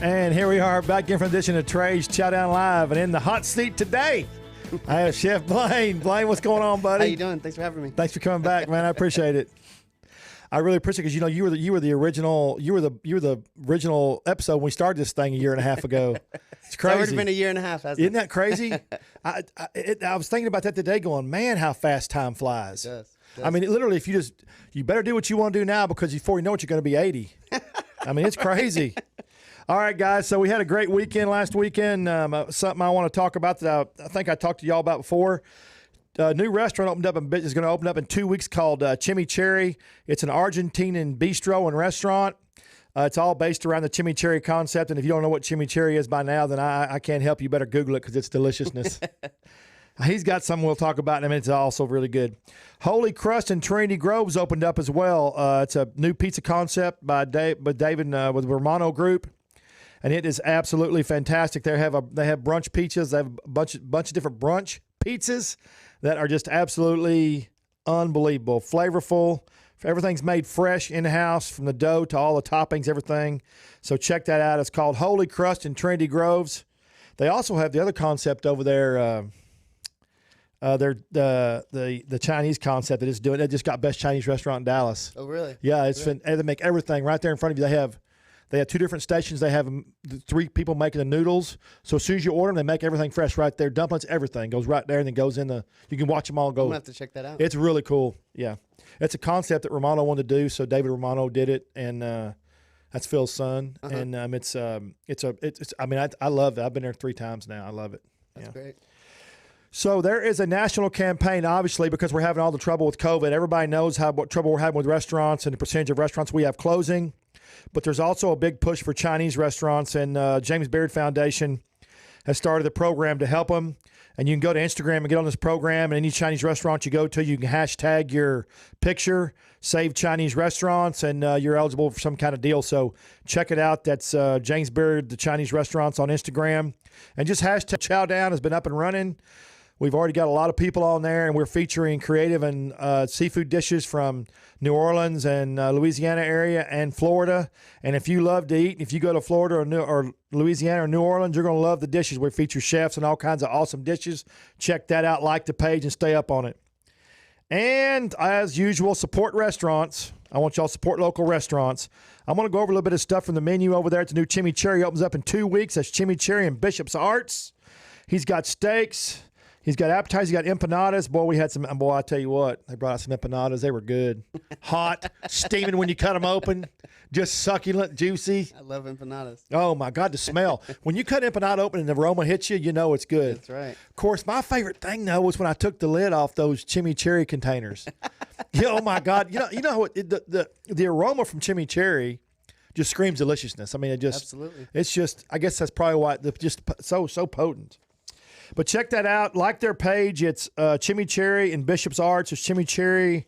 And here we are back in for an edition of Trey's Chowdown Live. And in the hot seat today, I have Chef Blaine. Blaine, what's going on, buddy? How you doing? Thanks for having me. Thanks for coming back, man. I appreciate it. I really appreciate it because you were the original episode when we started this thing a year and a half ago. It's crazy. It's already been a year and a half, hasn't it? Isn't that crazy? I was thinking about that today, going, man, how fast time flies. It does. I mean, literally, if you better do what you want to do now because before you know it, you're going to be 80. I mean, it's crazy. All right, guys. So we had a great weekend last weekend. Something I want to talk about that I think I talked to y'all about before. A new restaurant is going to open up in 2 weeks called Chimichurri. It's an Argentinian bistro and restaurant. It's all based around the chimichurri concept. And if you don't know what chimichurri is by now, then I can't help you. You better Google it because it's deliciousness. He's got something we'll talk about in a minute. It's also really good. Holy Crust in Trinity Grove's opened up as well. It's a new pizza concept by David with the Romano Group. And it is absolutely fantastic. They have brunch pizzas. They have a bunch of different brunch pizzas that are just absolutely unbelievable, flavorful. Everything's made fresh in-house from the dough to all the toppings, everything. So check that out. It's called Holy Crust in Trinity Groves. They also have the other concept over there. They're the Chinese concept that is doing. They just got best Chinese restaurant in Dallas. Oh, really? Yeah, Really? They make everything right there in front of you. They have 2 different stations. They have 3 people making the noodles. So as soon as you order them, they make everything fresh right there. Dumplings, everything goes right there and then goes in the. You can watch them all go. I'm gonna have to check that out. It's really cool. Yeah, it's a concept that Romano wanted to do. So David Romano did it, and that's Phil's son. Uh-huh. And it's. I mean, I love it. I've been there 3 times now. I love it. That's great. So there is a national campaign, obviously, because we're having all the trouble with COVID. Everybody knows what trouble we're having with restaurants and the percentage of restaurants we have closing. But there's also a big push for Chinese restaurants, and James Beard Foundation has started a program to help them. And you can go to Instagram and get on this program, and any Chinese restaurant you go to, you can hashtag your picture, save Chinese restaurants, and you're eligible for some kind of deal. So check it out. That's James Beard, the Chinese restaurants on Instagram. And just hashtag Chowdown has been up and running. We've already got a lot of people on there, and we're featuring creative and seafood dishes from New Orleans and Louisiana area and Florida. And if you love to eat, if you go to Florida or Louisiana or New Orleans, you're going to love the dishes. We feature chefs and all kinds of awesome dishes. Check that out, like the page, and stay up on it. And as usual, support restaurants. I want y'all to support local restaurants. I'm going to go over a little bit of stuff from the menu over there. It's a new Chimichurri. Opens up in 2 weeks. That's Chimichurri in Bishop's Arts. He's got steaks. He's got appetizers. He's got empanadas. Boy, we had some. Boy, I tell you what, they brought out some empanadas. They were good, hot, steaming when you cut them open, just succulent, juicy. I love empanadas. Oh my God, the smell! When you cut empanada open and the aroma hits you, you know it's good. That's right. Of course, my favorite thing though was when I took the lid off those chimichurri containers. Yeah, oh my God, you know what? The aroma from chimichurri just screams deliciousness. I mean, Absolutely. It's just. I guess that's probably why just so potent. But check that out. Like their page. It's Chimichurri in Bishop's Arts. It's Chimichurri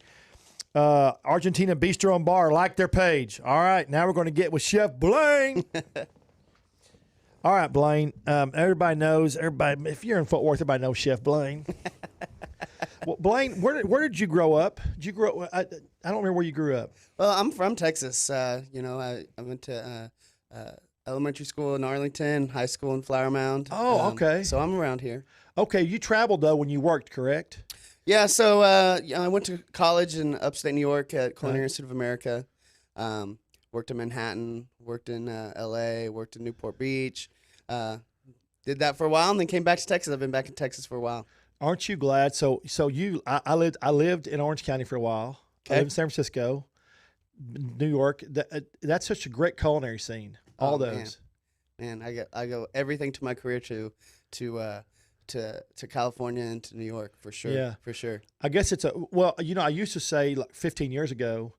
Argentina Bistro and Bar. Like their page. All right. Now we're going to get with Chef Blaine. All right, Blaine. Everybody knows. If you're in Fort Worth, everybody knows Chef Blaine. Well, Blaine, where did you grow up? Did you grow? I don't remember where you grew up. Well, I'm from Texas. I went to elementary school in Arlington, high school in Flower Mound. Oh, okay. So I'm around here. Okay, you traveled though when you worked, correct? Yeah. So I went to college in upstate New York at Culinary Institute of America. Worked in Manhattan. Worked in L.A. Worked in Newport Beach. Did that for a while, and then came back to Texas. I've been back in Texas for a while. Aren't you glad? I lived in Orange County for a while. Okay. I lived in San Francisco, New York. That's such a great culinary scene. All those. Man, I go everything to my career to California and to New York for sure. Yeah, for sure. I guess I used to say like 15 years ago,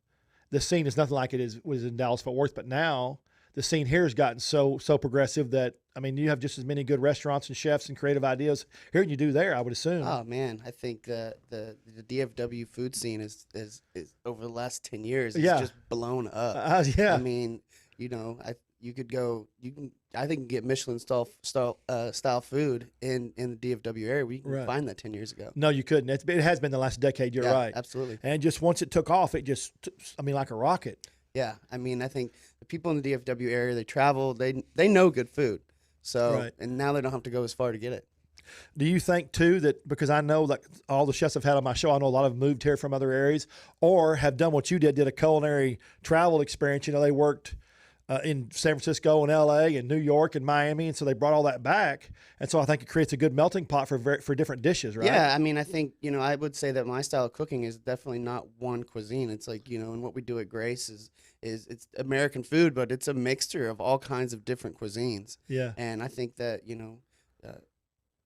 the scene is nothing like was in Dallas Fort Worth, but now the scene here has gotten so progressive that I mean you have just as many good restaurants and chefs and creative ideas here than you do there. I would assume. Oh man, I think the DFW food scene is over the last 10 years it's just blown up. Yeah. I mean, I think get Michelin style food in the DFW area. We can find that 10 years ago. No, you couldn't. It has been the last decade. You're right. Absolutely. And just once it took off, it just, like a rocket. Yeah. I mean, I think the people in the DFW area, they travel, they know good food. So, Right. and now they don't have to go as far to get it. Do you think too that, because I know like all the chefs I've had on my show, I know a lot of them moved here from other areas or have done what you did a culinary travel experience. You know, they worked in San Francisco and LA and New York and Miami, and so they brought all that back, and so I think it creates a good melting pot for different dishes, right? Yeah, I mean, I think, you know, I would say that my style of cooking is definitely not one cuisine. It's like, you know, and what we do at Grace is it's American food, but it's a mixture of all kinds of different cuisines. Yeah. And I think that, you know,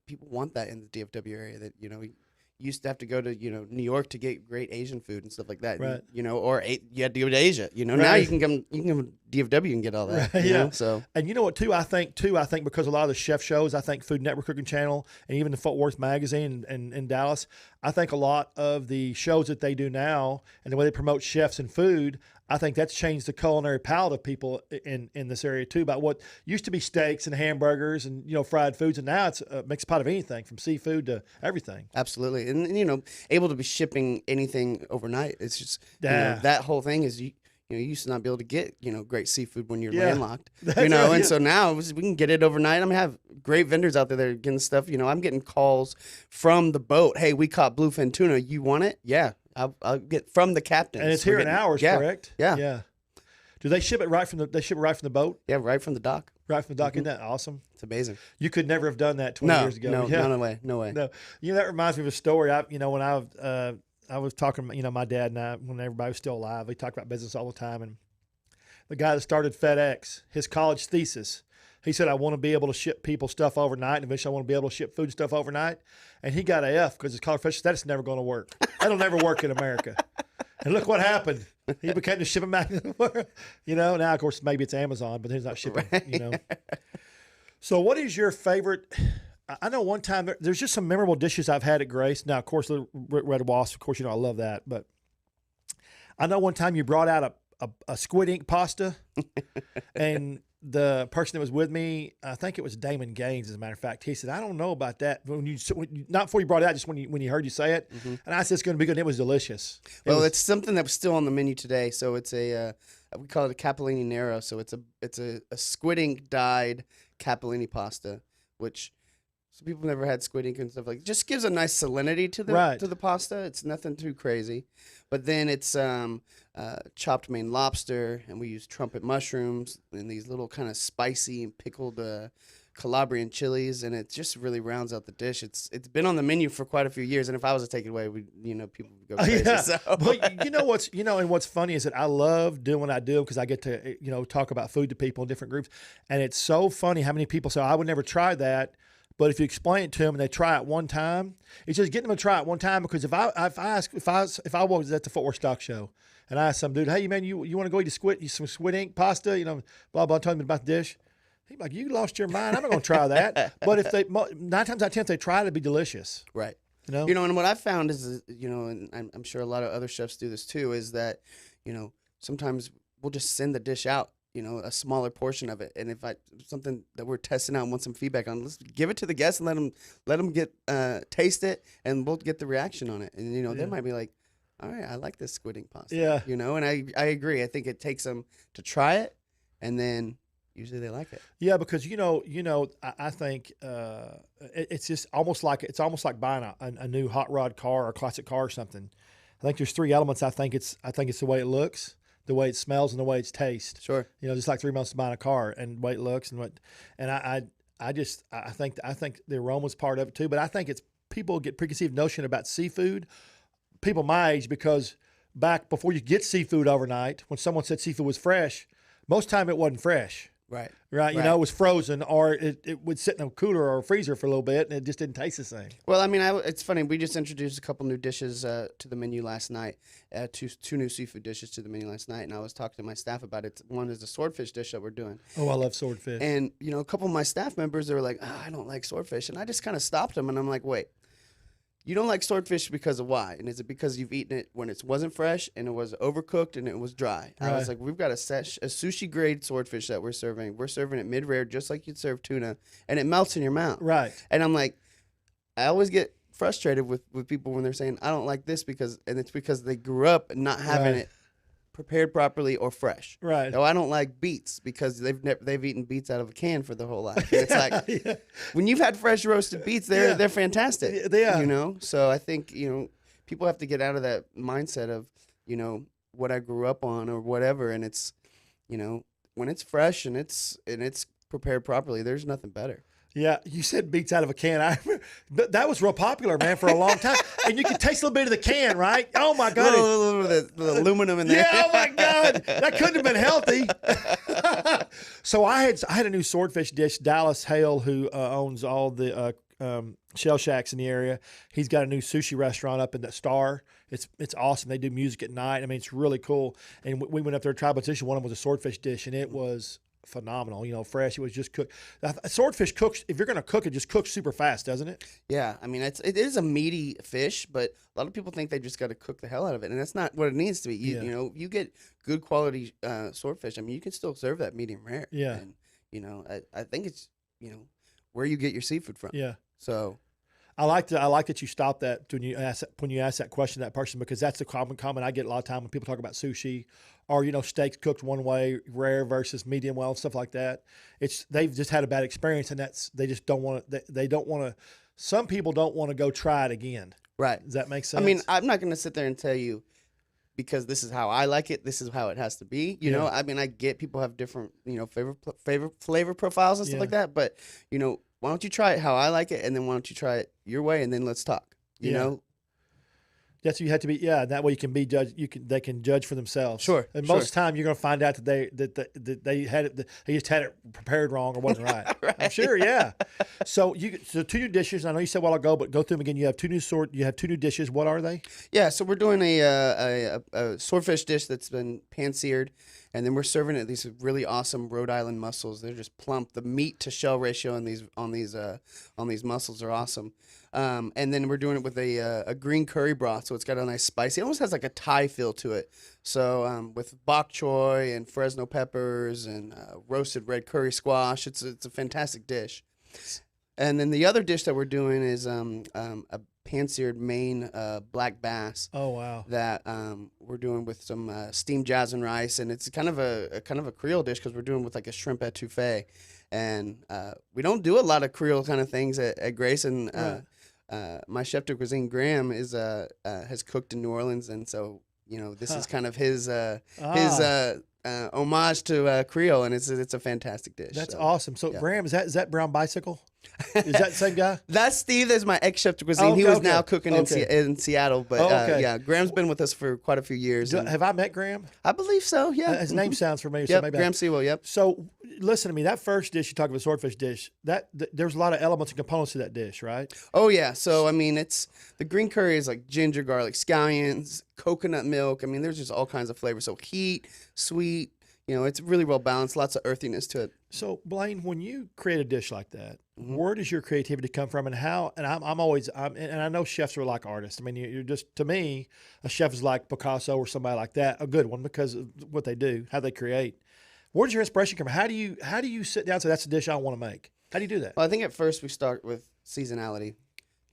people want that in the DFW area, that, you know, you used to have to go to, you know, New York to get great Asian food and stuff like that. Right. You know, or you had to go to Asia, you know, Right. now you can come to DFW and get all that. Right, you yeah. know? So, And you know what, too? I think because a lot of the chef shows, I think Food Network Cooking Channel and even the Fort Worth Magazine in Dallas, I think a lot of the shows that they do now and the way they promote chefs and food, I think that's changed the culinary palate of people in this area, too, about what used to be steaks and hamburgers and, you know, fried foods. And now it's a mixed pot of anything from seafood to everything. absolutely. And you know, able to be shipping anything overnight. It's just, you Yeah. know, that whole thing is you know, you used to not be able to get, you know, great seafood when you're Yeah. landlocked, That's you know, right, and yeah. so now we can get it overnight. I have great vendors out there that are getting stuff. You know, I'm getting calls from the boat. Hey, we caught bluefin tuna. You want it? Yeah. I'll get from the captain. And it's here in hours, yeah, correct? Yeah. Yeah. Do they ship it right from the boat? Yeah, right from the dock. Right from the dock? Isn't that awesome? It's amazing. You could never have done that 20 years ago. No, Yeah. no way. No way. No, you know, that reminds me of a story. When I was talking, you know, my dad and I, when everybody was still alive, we talked about business all the time. And the guy that started FedEx, his college thesis, he said, I want to be able to ship people stuff overnight. And eventually I want to be able to ship food stuff overnight. And he got an F because his college professor said, that's never going to work. That'll never work in America. And look what happened. He became the shipping magnet. You know, now, of course, maybe it's Amazon, but he's not shipping, you know. So what is your favorite? I know one time there's just some memorable dishes I've had at Grace. Now, of course, the red wasp, of course, you know, I love that. But I know one time you brought out a squid ink pasta, and the person that was with me, I think it was Damon Gaines, as a matter of fact, he said, I don't know about that. Not before you brought it out, just when you heard you say it. Mm-hmm. And I said, it's going to be good. And it was delicious. It's something that was still on the menu today. So it's we call it a capellini nero. So it's a squid ink dyed capellini pasta, which some people have never had squid ink and stuff like. It just gives a nice salinity to the pasta. It's nothing too crazy, but then it's chopped Maine lobster, and we use trumpet mushrooms and these little kind of spicy and pickled Calabrian chilies, and it just really rounds out the dish. It's been on the menu for quite a few years, and if I was to take it away, people would go crazy. Yeah. So. But and what's funny is that I love doing what I do because I get to, you know, talk about food to people in different groups, and it's so funny how many people say, I would never try that. But if you explain it to them and they try it one time, it's just getting them to try it one time. Because if I was at the Fort Worth Stock Show and I asked some dude, hey man, you want to go eat some squid ink pasta, you know, blah blah, telling me about the dish, he'd be like, you lost your mind. I'm not going to try that. But if 9 times out of 10, if they try it, it'd be delicious. Right. You know, and what I've found is, you know, and I'm sure a lot of other chefs do this too, is that, you know, sometimes we'll just send the dish out, you know, a smaller portion of it. And if something that we're testing out and want some feedback on, let's give it to the guests and let them get taste it, and we'll get the reaction on it. And you know, they might be like, all right, I like this squid ink pasta. Yeah. You know, and I agree. I think it takes them to try it, and then usually they like it. Yeah, because I think it's just almost like buying a new hot rod car or a classic car or something. I think there's 3 elements. I think it's the way it looks, the way it smells, and the way it's tastes. Sure. You know, just like 3 months to buying a car, and the way it looks, I think the aroma's part of it too. But I think it's people get preconceived notion about seafood. People my age, because back before you get seafood overnight, when someone said seafood was fresh, most time it wasn't fresh. Right. You know, it was frozen, or it would sit in a cooler or a freezer for a little bit, and it just didn't taste the same. Well, I mean, it's funny. We just introduced a couple new dishes to the menu last night. Two new seafood dishes to the menu last night, and I was talking to my staff about it. One is the swordfish dish that we're doing. Oh, I love swordfish. And, you know, a couple of my staff members, they were like, I don't like swordfish. And I just kind of stopped them, and I'm like, wait. You don't like swordfish because of why? And is it because you've eaten it when it wasn't fresh and it was overcooked and it was dry? Right. I was like, we've got a sushi grade swordfish that we're serving. We're serving it mid-rare just like you'd serve tuna, and it melts in your mouth. Right. And I'm like, I always get frustrated with people when they're saying, I don't like this and it's because they grew up not having it prepared properly or fresh. Right. No, I don't like beets because they've eaten beets out of a can for their whole life. And it's like when you've had fresh roasted beets, they're fantastic. Yeah. You know, so I think people have to get out of that mindset of what I grew up on or whatever, and it's when it's fresh and it's prepared properly, there's nothing better. Yeah, you said beets out of a can. That was real popular, man, for a long time. And you could taste a little bit of the can, right? Oh my God, a little bit of the aluminum in there. Yeah, oh my God, that couldn't have been healthy. So I had a new swordfish dish. Dallas Hale, who owns all the shell shacks in the area, he's got a new sushi restaurant up in the Star. It's awesome. They do music at night. I mean, it's really cool. And we went up there to try a position. One of them was a swordfish dish, and it was phenomenal, fresh. It was just cooked. Swordfish cooks, if you're going to cook it, just cooks super fast, doesn't it? Yeah, I mean, it is a meaty fish, but a lot of people think they just got to cook the hell out of it, and that's not what it needs to be. You get good quality swordfish. I mean, you can still serve that medium rare. Yeah. And I think it's where you get your seafood from. Yeah. So I like that you stopped that when you ask that question to that person, because that's the common comment I get a lot of time when people talk about sushi or steaks cooked one way, rare versus medium well, stuff like that. They've just had a bad experience, and they just don't want to. They don't want to. Some people don't want to go try it again. Right. Does that make sense? I mean, I'm not going to sit there and tell you because this is how I like it. This is how it has to be. You know, I mean, I get people have different favorite flavor profiles and stuff like that, but why don't you try it how I like it, and then why don't you try it your way, and then let's talk. You know. That's what you have to be. Yeah, that way you can be judged. They can judge for themselves. Sure. And most of the time, you're going to find out that they had it. They just had it prepared wrong or wasn't right. Right. I'm sure. Yeah. So two new dishes. I know you said a while ago, but go through them again. You have two new dishes. What are they? Yeah. So we're doing a swordfish dish that's been pan seared, and then we're serving it these really awesome Rhode Island mussels. They're just plump. The meat to shell ratio on these mussels are awesome. And then we're doing it with a green curry broth, so it's got a nice spicy. It almost has like a Thai feel to it. So with bok choy and Fresno peppers and roasted red curry squash, it's a fantastic dish. And then the other dish that we're doing is a pan-seared Maine black bass. Oh wow! That we're doing with some steamed jasmine rice, and it's kind of a Creole dish because we're doing with like a shrimp etouffee, and we don't do a lot of Creole kind of things at Grace, and my chef de cuisine Graham has cooked in New Orleans, and so this is kind of his homage to Creole, and it's a fantastic dish. That's awesome. So Graham, is that Brown Bicycle? Is that the same guy? That's Steve. That's my ex-chef de cuisine. He was now cooking in Seattle. But yeah, Graham's been with us for quite a few years. Have I met Graham? I believe so, yeah. His name sounds familiar. Yep, so maybe Graham Sewell, yep. So listen to me. That first dish you talked about, swordfish dish, there's a lot of elements and components to that dish, right? Oh, yeah. So, I mean, it's the green curry is like ginger, garlic, scallions, coconut milk. I mean, there's just all kinds of flavors. So heat, sweet, it's really well balanced, lots of earthiness to it. So, Blaine, when you create a dish like that, where does your creativity come from, and how? And I'm always, and I know chefs are like artists. I mean, you're just, to me, a chef is like Picasso or somebody like that, a good one, because of what they do, how they create. Where does your inspiration come from? How do you sit down and say, that's the dish I want to make? How do you do that? Well, I think at first we start with seasonality.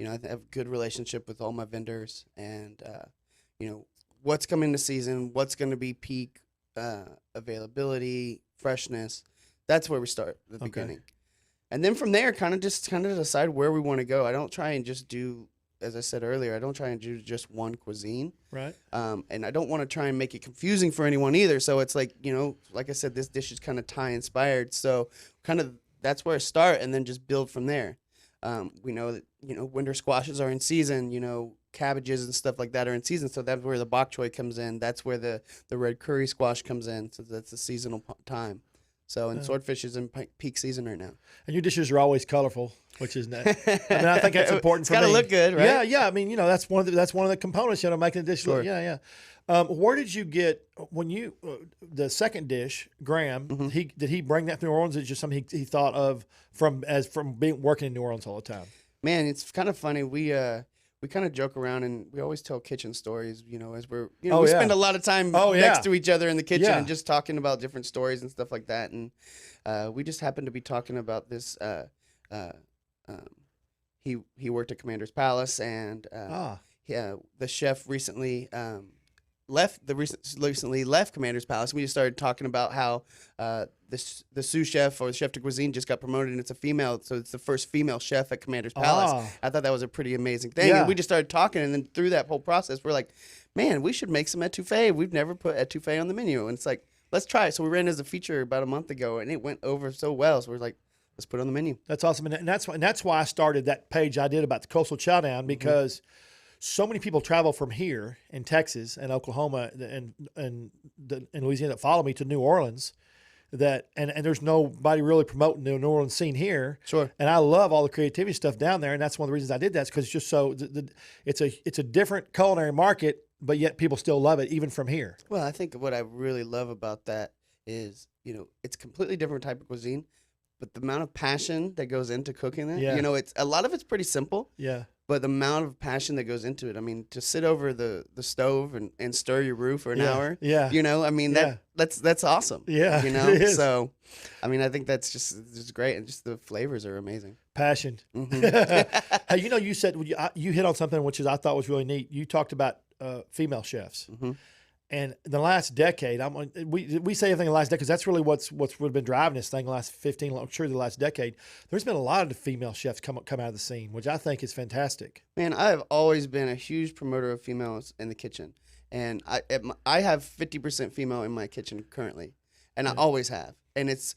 I have a good relationship with all my vendors, and what's coming to season, what's going to be peak availability, freshness. That's where we start at the beginning. And then from there, kind of decide where we want to go. I don't try and just do, as I said earlier, I don't try and do just one cuisine. Right. And I don't want to try and make it confusing for anyone either. So it's like, like I said, this dish is kind of Thai inspired. So kind of that's where I start, and then just build from there. We know that, winter squashes are in season, cabbages and stuff like that are in season. So that's where the bok choy comes in. That's where the red curry squash comes in. So that's the seasonal time. So, and swordfish is in peak season right now. And your dishes are always colorful, which is nice. I mean, I think that's important for me. It's got to look good, right? Yeah. I mean, that's one of the components, making a dish look. Yeah. Where did you get when you the second dish, Graham? Did he bring that from New Orleans? Is it just something he thought of from being working in New Orleans all the time? Man, it's kind of funny. We kind of joke around, and we always tell kitchen stories, as we're, we spend a lot of time next to each other in the kitchen and just talking about different stories and stuff like that. And we just happened to be talking about this. He worked at Commander's Palace, and the chef recently recently left Commander's Palace. We just started talking about how the sous chef or the chef de cuisine just got promoted, and it's a female, so it's the first female chef at Commander's Palace. I thought that was a pretty amazing thing. Yeah. And we just started talking, and then through that whole process, we're like, man, we should make some etouffee. We've never put etouffee on the menu, and it's like, let's try it. So we ran as a feature about a month ago, and it went over so well. So we're like, let's put it on the menu. That's awesome, and that's why I started that page I did about the coastal chowdown, because so many people travel from here in Texas and Oklahoma and Louisiana that follow me to New Orleans, and there's nobody really promoting the New Orleans scene here. Sure. And I love all the creativity stuff down there, and that's one of the reasons I did that, because it's just so it's a different culinary market, but yet people still love it even from here. Well, I think what I really love about that is, it's a completely different type of cuisine, but the amount of passion that goes into cooking it, it's a lot of it's pretty simple. Yeah. But the amount of passion that goes into it, I mean, to sit over the stove and stir your roux for an hour, I mean, that's awesome. Yeah, it is. So, I mean, I think that's just great, and just the flavors are amazing. Passion. Hey, you said you hit on something which I thought was really neat. You talked about female chefs. And the last decade, we say everything in the last decade because that's really what's been driving this thing the last 15, I'm sure the last decade. There's been a lot of female chefs come out of the scene, which I think is fantastic. Man, I have always been a huge promoter of females in the kitchen. And I have 50% female in my kitchen currently. And I always have. And it's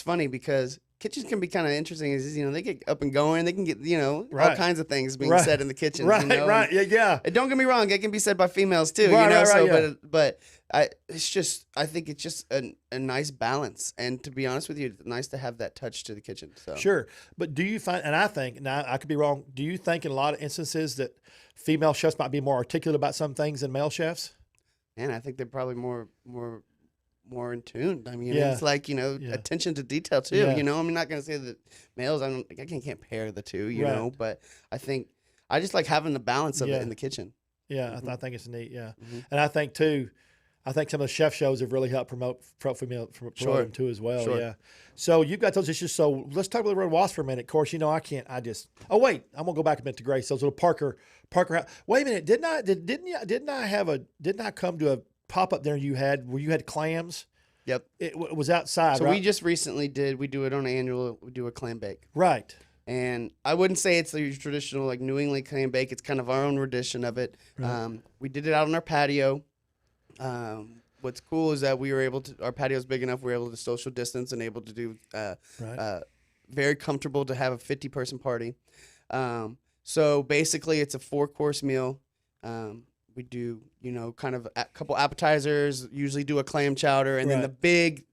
funny because kitchens can be kind of interesting. They get up and going. They can get, all kinds of things being said in the kitchen. Right. Yeah. And don't get me wrong, it can be said by females too. But I think it's just a nice balance. And to be honest with you, it's nice to have that touch to the kitchen. So. Sure. But do you find, and I think, now I could be wrong, do you think in a lot of instances that female chefs might be more articulate about some things than male chefs? And I think they're probably more in tune. I mean, it's like, attention to detail too. Yeah. I'm not going to say that males, I can't compare the two, you know, but I think I just like having the balance of it in the kitchen. Yeah. I think it's neat. Yeah. And I think too, some of the chef shows have really helped promote female them too as well. Sure. Yeah. So you've got those issues. So let's talk about the Red Wasp for a minute. Of course, I'm going to go back a minute to Grace. Those little Parker house. Wait a minute. Didn't I come to a pop-up there where you had clams? Yep. It was outside, so right? We just recently we do it on an annual, we do a clam bake. Right. And I wouldn't say it's the traditional like New England clam bake. It's kind of our own rendition of it. Right. We did it out on our patio. What's cool is that our patio's big enough, we were able to social distance and able to do very comfortable to have a 50-person party. So basically it's a 4-course meal. We do, kind of a couple appetizers, usually do a clam chowder, and then the big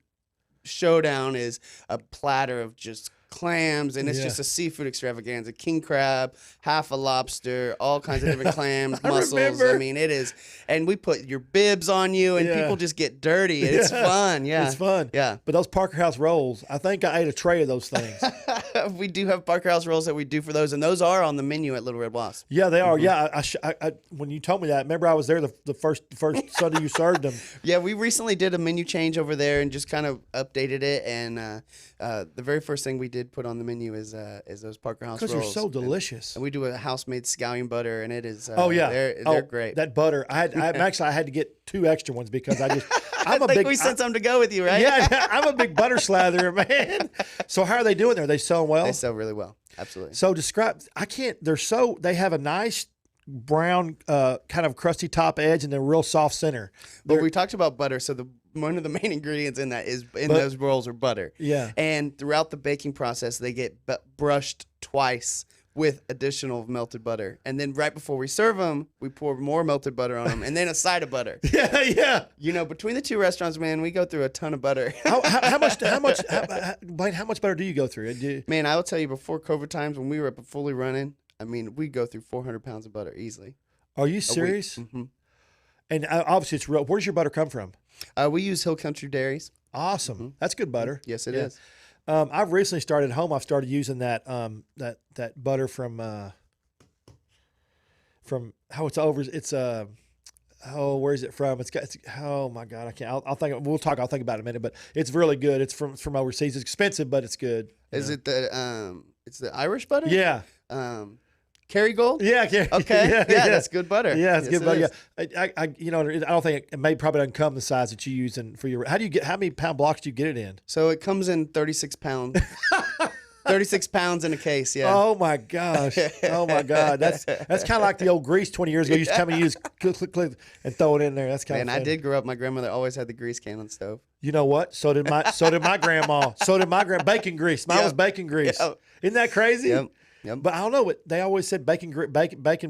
showdown is a platter of just clams, and it's just a seafood extravaganza. King crab, half a lobster, all kinds of different clams, mussels. I mean, it is. And we put your bibs on you, and people just get dirty. It's fun. Yeah. It's fun. Yeah. But those Parker House rolls, I think I ate a tray of those things. We do have Parker House rolls that we do for those, and those are on the menu at Little Red Wasp. Yeah, they are. Yeah. I when you told me that, remember I was there the first Sunday you served them. Yeah, we recently did a menu change over there and just kind of updated it, and the very first thing we did put on the menu is those Parker House rolls. Because they're so delicious. And we do a house-made scallion butter, and it is they're great. That butter, I had to get 2 extra ones because I think we sent some to go with you, right? Yeah, I'm a big butter slatherer, man. So how are they doing there? Are they selling well? They sell really well. Absolutely. So they have a nice brown kind of crusty top edge and a real soft center. But we talked about butter, so one of the main ingredients in that those rolls are butter. Yeah. And throughout the baking process, they get brushed twice with additional melted butter. And then right before we serve them, we pour more melted butter on them, and then a side of butter. Yeah. Between the two restaurants, man, we go through a ton of butter. How much butter do you go through? Man, I will tell you, before COVID times, when we were fully running, I mean, we go through 400 pounds of butter easily. Are you serious? Mm-hmm. And obviously it's real. Where does your butter come from? We use Hill Country Dairies. Awesome. Mm-hmm. That's good butter. Yes, it is. I've recently started at home. I've started using that butter from where is it from? Oh my God, I can't. I'll think about it in a minute, but it's really good. It's from overseas. It's expensive, but it's good. Is it it's the Irish butter? Yeah. Kerrygold? Yeah, yeah. Okay. Yeah, that's good butter. Yeah, it's Yes, good butter. it Yeah. I don't think it probably doesn't come the size that you use for your. How many pound blocks do you get it in? So it comes in 36 pounds. 36 pounds in a case, yeah. Oh my gosh! Oh my God! That's kind of like the old grease 20 years ago. You used to come and use click and throw it in there. That's kind of. And I did grow up. My grandmother always had the grease can on the stove. You know what? So did my grandma. So did my bacon grease. Mine was bacon grease. Yep. Isn't that crazy? Yep. But I don't know. They always said bacon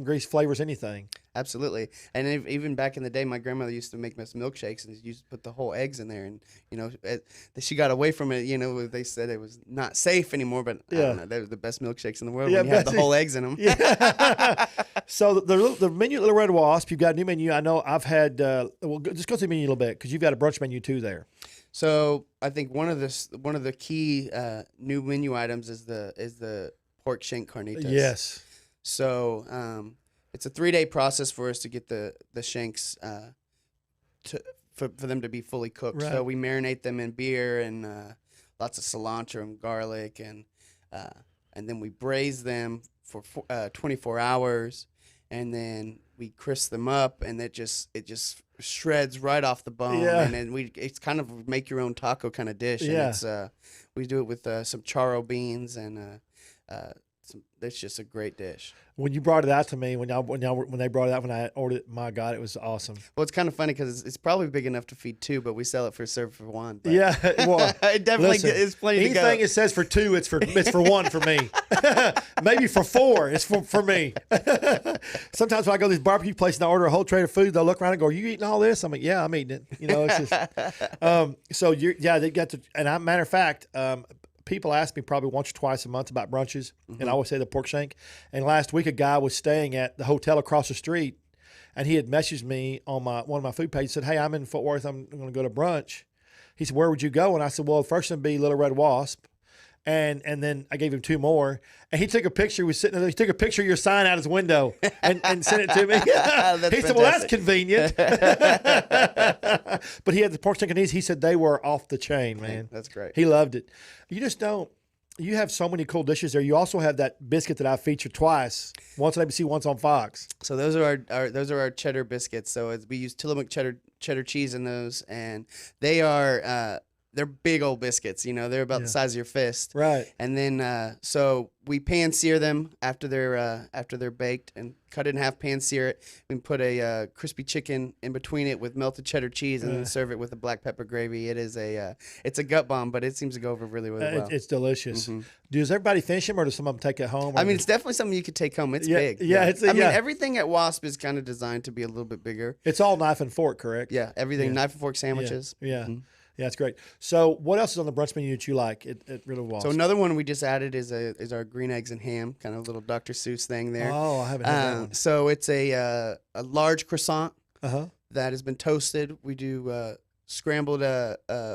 grease flavors anything. Absolutely. And even back in the day, my grandmother used to make us milkshakes and used to put the whole eggs in there. And, she got away from it. They said it was not safe anymore, but I don't know, they were the best milkshakes in the world when you have the whole eggs in them. Yeah. So the menu at Little Red Wasp, you've got a new menu. I know I've had, just go through the menu a little bit because you've got a brunch menu too there. So I think one of the key new menu items is the pork shank carnitas. Yes. So it's a 3-day process for us to get the shanks for them to be fully cooked. Right. So we marinate them in beer and lots of cilantro and garlic, and then we braise them for 24 hours, and then we crisp them up, and it just shreds right off the bone. Yeah. And then it's kind of make your own taco kind of dish. Yeah. And it's we do it with some charro beans and it's just a great dish. When you brought it out to me, when they brought it out when I ordered it, my God, it was awesome. Well, it's kind of funny because it's probably big enough to feed 2, but we sell it for serve for 1. But Yeah, well, it definitely is plenty to go. Anything it says for 2, it's for 1 for me. Maybe for 4, it's for me. Sometimes when I go to these barbecue places and I order a whole tray of food, they'll look around and go, "Are you eating all this?" I'm like, "Yeah, I'm eating it." It's just. So they got to. And matter of fact. People ask me probably once or twice a month about brunches, and I always say the pork shank. And last week, a guy was staying at the hotel across the street, and he had messaged me on one of my food pages. Said, "Hey, I'm in Fort Worth. I'm going to go to brunch." He said, "Where would you go?" And I said, "Well, first it'd be Little Red Wasp." And then I gave him 2 more, and he took a picture. He was sitting there. He took a picture of your sign out his window and sent it to me. He said, "Well, that's convenient." But he had the pork chicken. He said they were off the chain, man. That's great. He loved it. You just don't. You have so many cool dishes there. You also have that biscuit that I featured twice. Once on ABC, once on Fox. So those are our cheddar biscuits. So we use Tillamook cheddar cheese in those, and they are. They're big old biscuits, they're about the size of your fist. Right. And then, so we pan sear them after they're baked and cut it in half, pan sear it. We put a crispy chicken in between it with melted cheddar cheese and then serve it with a black pepper gravy. It is it's a gut bomb, but it seems to go over really, really well. It's delicious. Does everybody finish them or does some of them take it home? I mean, it's definitely something you could take home. It's big. Yeah. I mean, everything at Wasp is kind of designed to be a little bit bigger. It's all knife and fork, correct? Yeah, everything, knife and fork sandwiches. Yeah. Yeah, it's great. So, what else is on the brunch menu that you like at Little Wasp? So another one we just added is our green eggs and ham, kind of a little Dr. Seuss thing there. Oh, I haven't had that one. So it's a large croissant that has been toasted. We do scrambled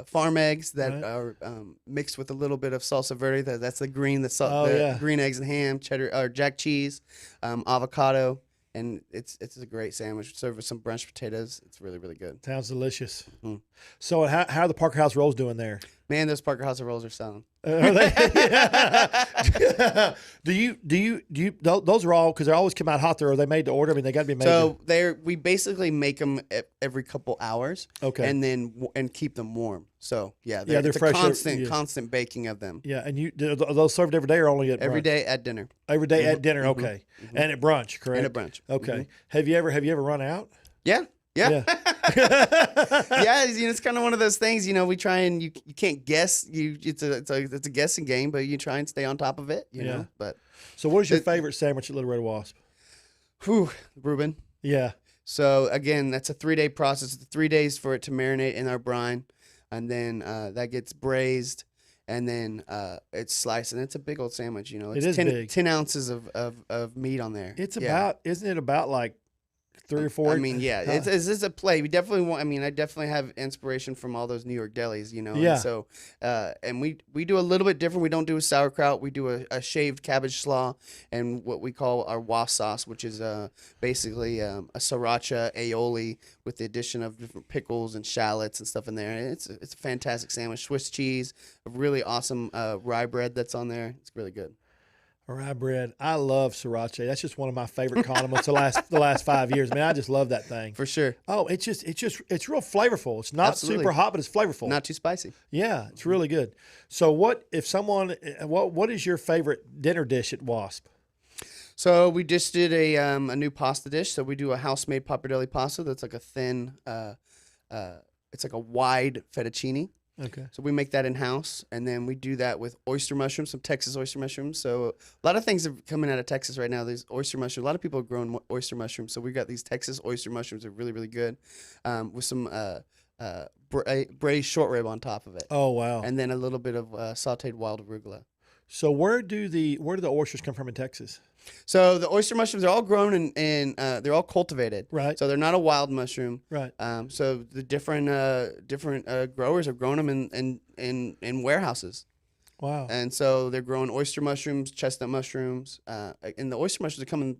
farm eggs that are mixed with a little bit of salsa verde. That's the green, green eggs and ham, cheddar or jack cheese, avocado. And it's a great sandwich. Served with some brunch potatoes. It's really, really good. Sounds delicious. So how are the Parker House rolls doing there? Man, those Parker House rolls are selling. Are they? Do you those are all because they always come out hot there? Or are they made to order? I mean, they got to be made. So we basically make them every couple hours. Okay. And then keep them warm. So they're fresh. Constant baking of them. Yeah, and are those served every day or only at brunch? Every day at dinner. Every day at dinner. Okay, and at brunch, correct? And at brunch. Okay. Have you ever run out? Yeah. Yeah. It's kind of one of those things, we try and you can't guess. It's a guessing game, but you try and stay on top of it, you know. But so what is your favorite sandwich at Little Red Wasp? Reuben. Yeah. So again, that's a 3-day process. It's 3 days for it to marinate in our brine, and then that gets braised, and then it's sliced, and it's a big old sandwich. It's it is big. 10 ounces of meat on there. It's isn't it about like 3 or 4? I mean, it's a play. We definitely want. I mean, I definitely have inspiration from all those New York delis, Yeah. And so, and we do a little bit different. We don't do a sauerkraut. We do a shaved cabbage slaw and what we call our wasp sauce, which is basically a sriracha aioli with the addition of different pickles and shallots and stuff in there. And it's a fantastic sandwich. Swiss cheese, a really awesome rye bread that's on there. It's really good. Rye bread. I love sriracha. That's just one of my favorite condiments the last 5 years. I mean, I just love that thing. For sure. Oh, it's real flavorful. It's not Absolutely. super hot, but it's flavorful. Not too spicy. Yeah, it's really good. So what is your favorite dinner dish at Wasp? So we just did a new pasta dish. So we do a house-made pappardelle pasta that's like a thin, it's like a wide fettuccine. Okay. So we make that in-house, and then we do that with oyster mushrooms, some Texas oyster mushrooms. So a lot of things are coming out of Texas right now. There's oyster mushrooms. A lot of people are growing oyster mushrooms. So we got these Texas oyster mushrooms that are really, really good, with some braised short rib on top of it. Oh, wow. And then a little bit of sautéed wild arugula. So where do the oysters come from in Texas? So the oyster mushrooms are all grown and they're all cultivated. Right. So they're not a wild mushroom. Right. So the different growers have grown them in warehouses. Wow. And so they're growing oyster mushrooms, chestnut mushrooms, and the oyster mushrooms are coming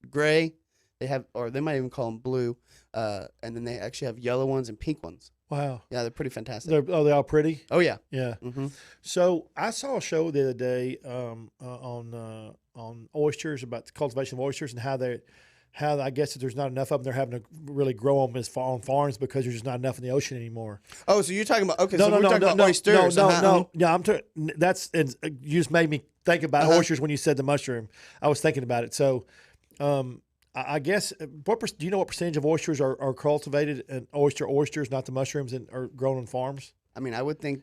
gray. They might even call them blue, and then they actually have yellow ones and pink ones. Wow. Yeah, they're pretty fantastic. They're all pretty? Oh yeah. Yeah. Mm-hmm. So I saw a show the other day on oysters, about the cultivation of oysters, and how I guess if there's not enough of them, they're having to really grow them on farms because there's just not enough in the ocean anymore. Oh, so you're talking about we're talking about oysters. No. You just made me think about oysters when you said the mushroom. I was thinking about it. So, I guess do you know what percentage of oysters are cultivated and oysters, not the mushrooms, and are grown on farms? I mean, I would think,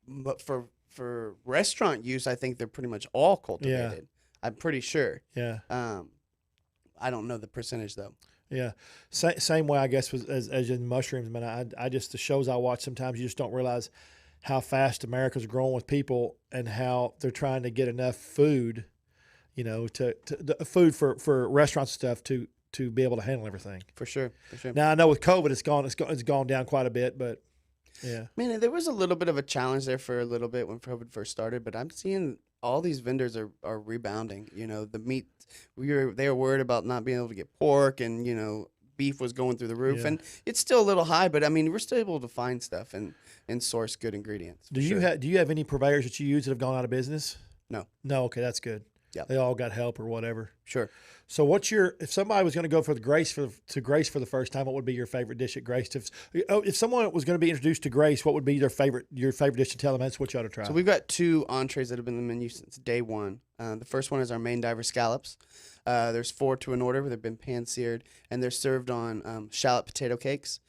but for restaurant use, I think they're pretty much all cultivated. Yeah. I'm pretty sure. Yeah. I don't know the percentage though. Yeah. Same way, I guess, as in mushrooms. Man, I just, the shows I watch, sometimes you just don't realize how fast America's growing with people and how they're trying to get enough food, to the food for restaurants and stuff to be able to handle everything. For sure. Now I know with COVID it's gone down quite a bit, but yeah. Man, there was a little bit of a challenge there for a little bit when COVID first started, but I'm seeing all these vendors are rebounding. The meat, they were worried about not being able to get pork, and beef was going through the roof, and it's still a little high, but I mean we're still able to find stuff and source good ingredients. Do you have any purveyors that you use that have gone out of business? No. Okay, that's good. Yeah, they all got help or whatever. Sure. So if somebody was going to go for Grace for the first time, what would be your favorite dish at Grace? If someone was going to be introduced to Grace, what would be your favorite dish to tell them that's what you ought to try? So we've got 2 entrees that have been in the menu since day one. The first one is our main diver scallops. There's 4 to an order. They've been pan-seared, and they're served on shallot potato cakes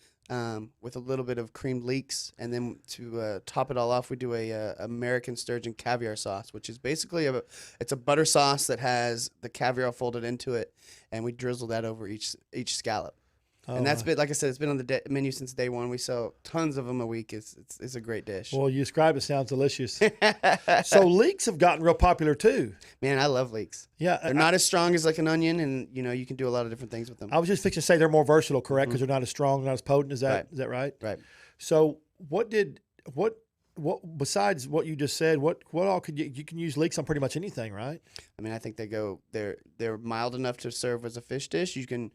with a little bit of creamed leeks. And then to top it all off, we do a American sturgeon caviar sauce, which is basically it's a butter sauce that has the caviar folded into it, and we drizzle that over each scallop. And that's been, like I said, it's been on the menu since day one. We sell tons of them a week. It's a great dish. Well, you describe it, sounds delicious. So leeks have gotten real popular too. Man, I love leeks. Yeah, they're not as strong as like an onion, and you can do a lot of different things with them. I was just fixing to say they're more versatile, correct? Because they're not as strong, not as potent. Is that right? Right. So what besides what you just said? What all could you can use leeks on pretty much anything, right? I mean, I think they're mild enough to serve as a fish dish. You can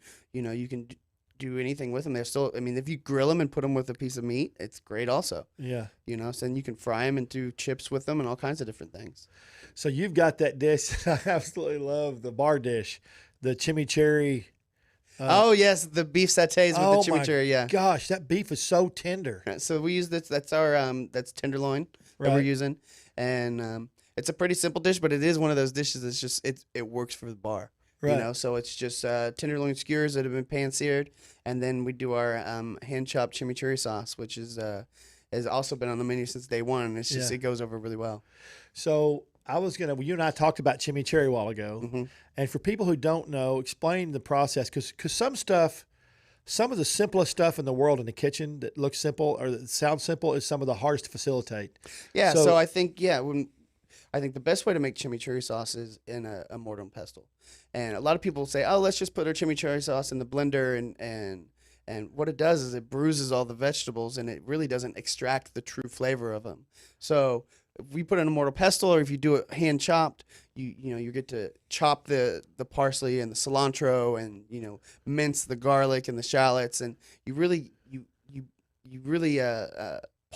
do anything with them. They're still, I mean, if you grill them and put them with a piece of meat, it's great also. Yeah. So then you can fry them and do chips with them and all kinds of different things. So you've got that dish I absolutely love, the bar dish, the chimichurri. Oh, yes, the beef satays with the chimichurri, yeah. Gosh, that beef is so tender. So we use this, that's our, that's tenderloin that we're using. And it's a pretty simple dish, but it is one of those dishes that's just, it works for the bar. Right. So it's just tenderloin skewers that have been pan-seared, and then we do our hand-chopped chimichurri sauce, which has also been on the menu since day one, and it goes over really well. So you and I talked about chimichurri a while ago, and for people who don't know, explain the process, because some of the simplest stuff in the world in the kitchen that looks simple or that sounds simple is some of the hardest to facilitate. Yeah, so I think, I think the best way to make chimichurri sauce is in a mortar and pestle. And a lot of people say, oh, let's just put our chimichurri sauce in the blender. And what it does is it bruises all the vegetables, and it really doesn't extract the true flavor of them. So if we put it in a mortar and pestle, or if you do it hand chopped, you get to chop the parsley and the cilantro, and mince the garlic and the shallots, and you really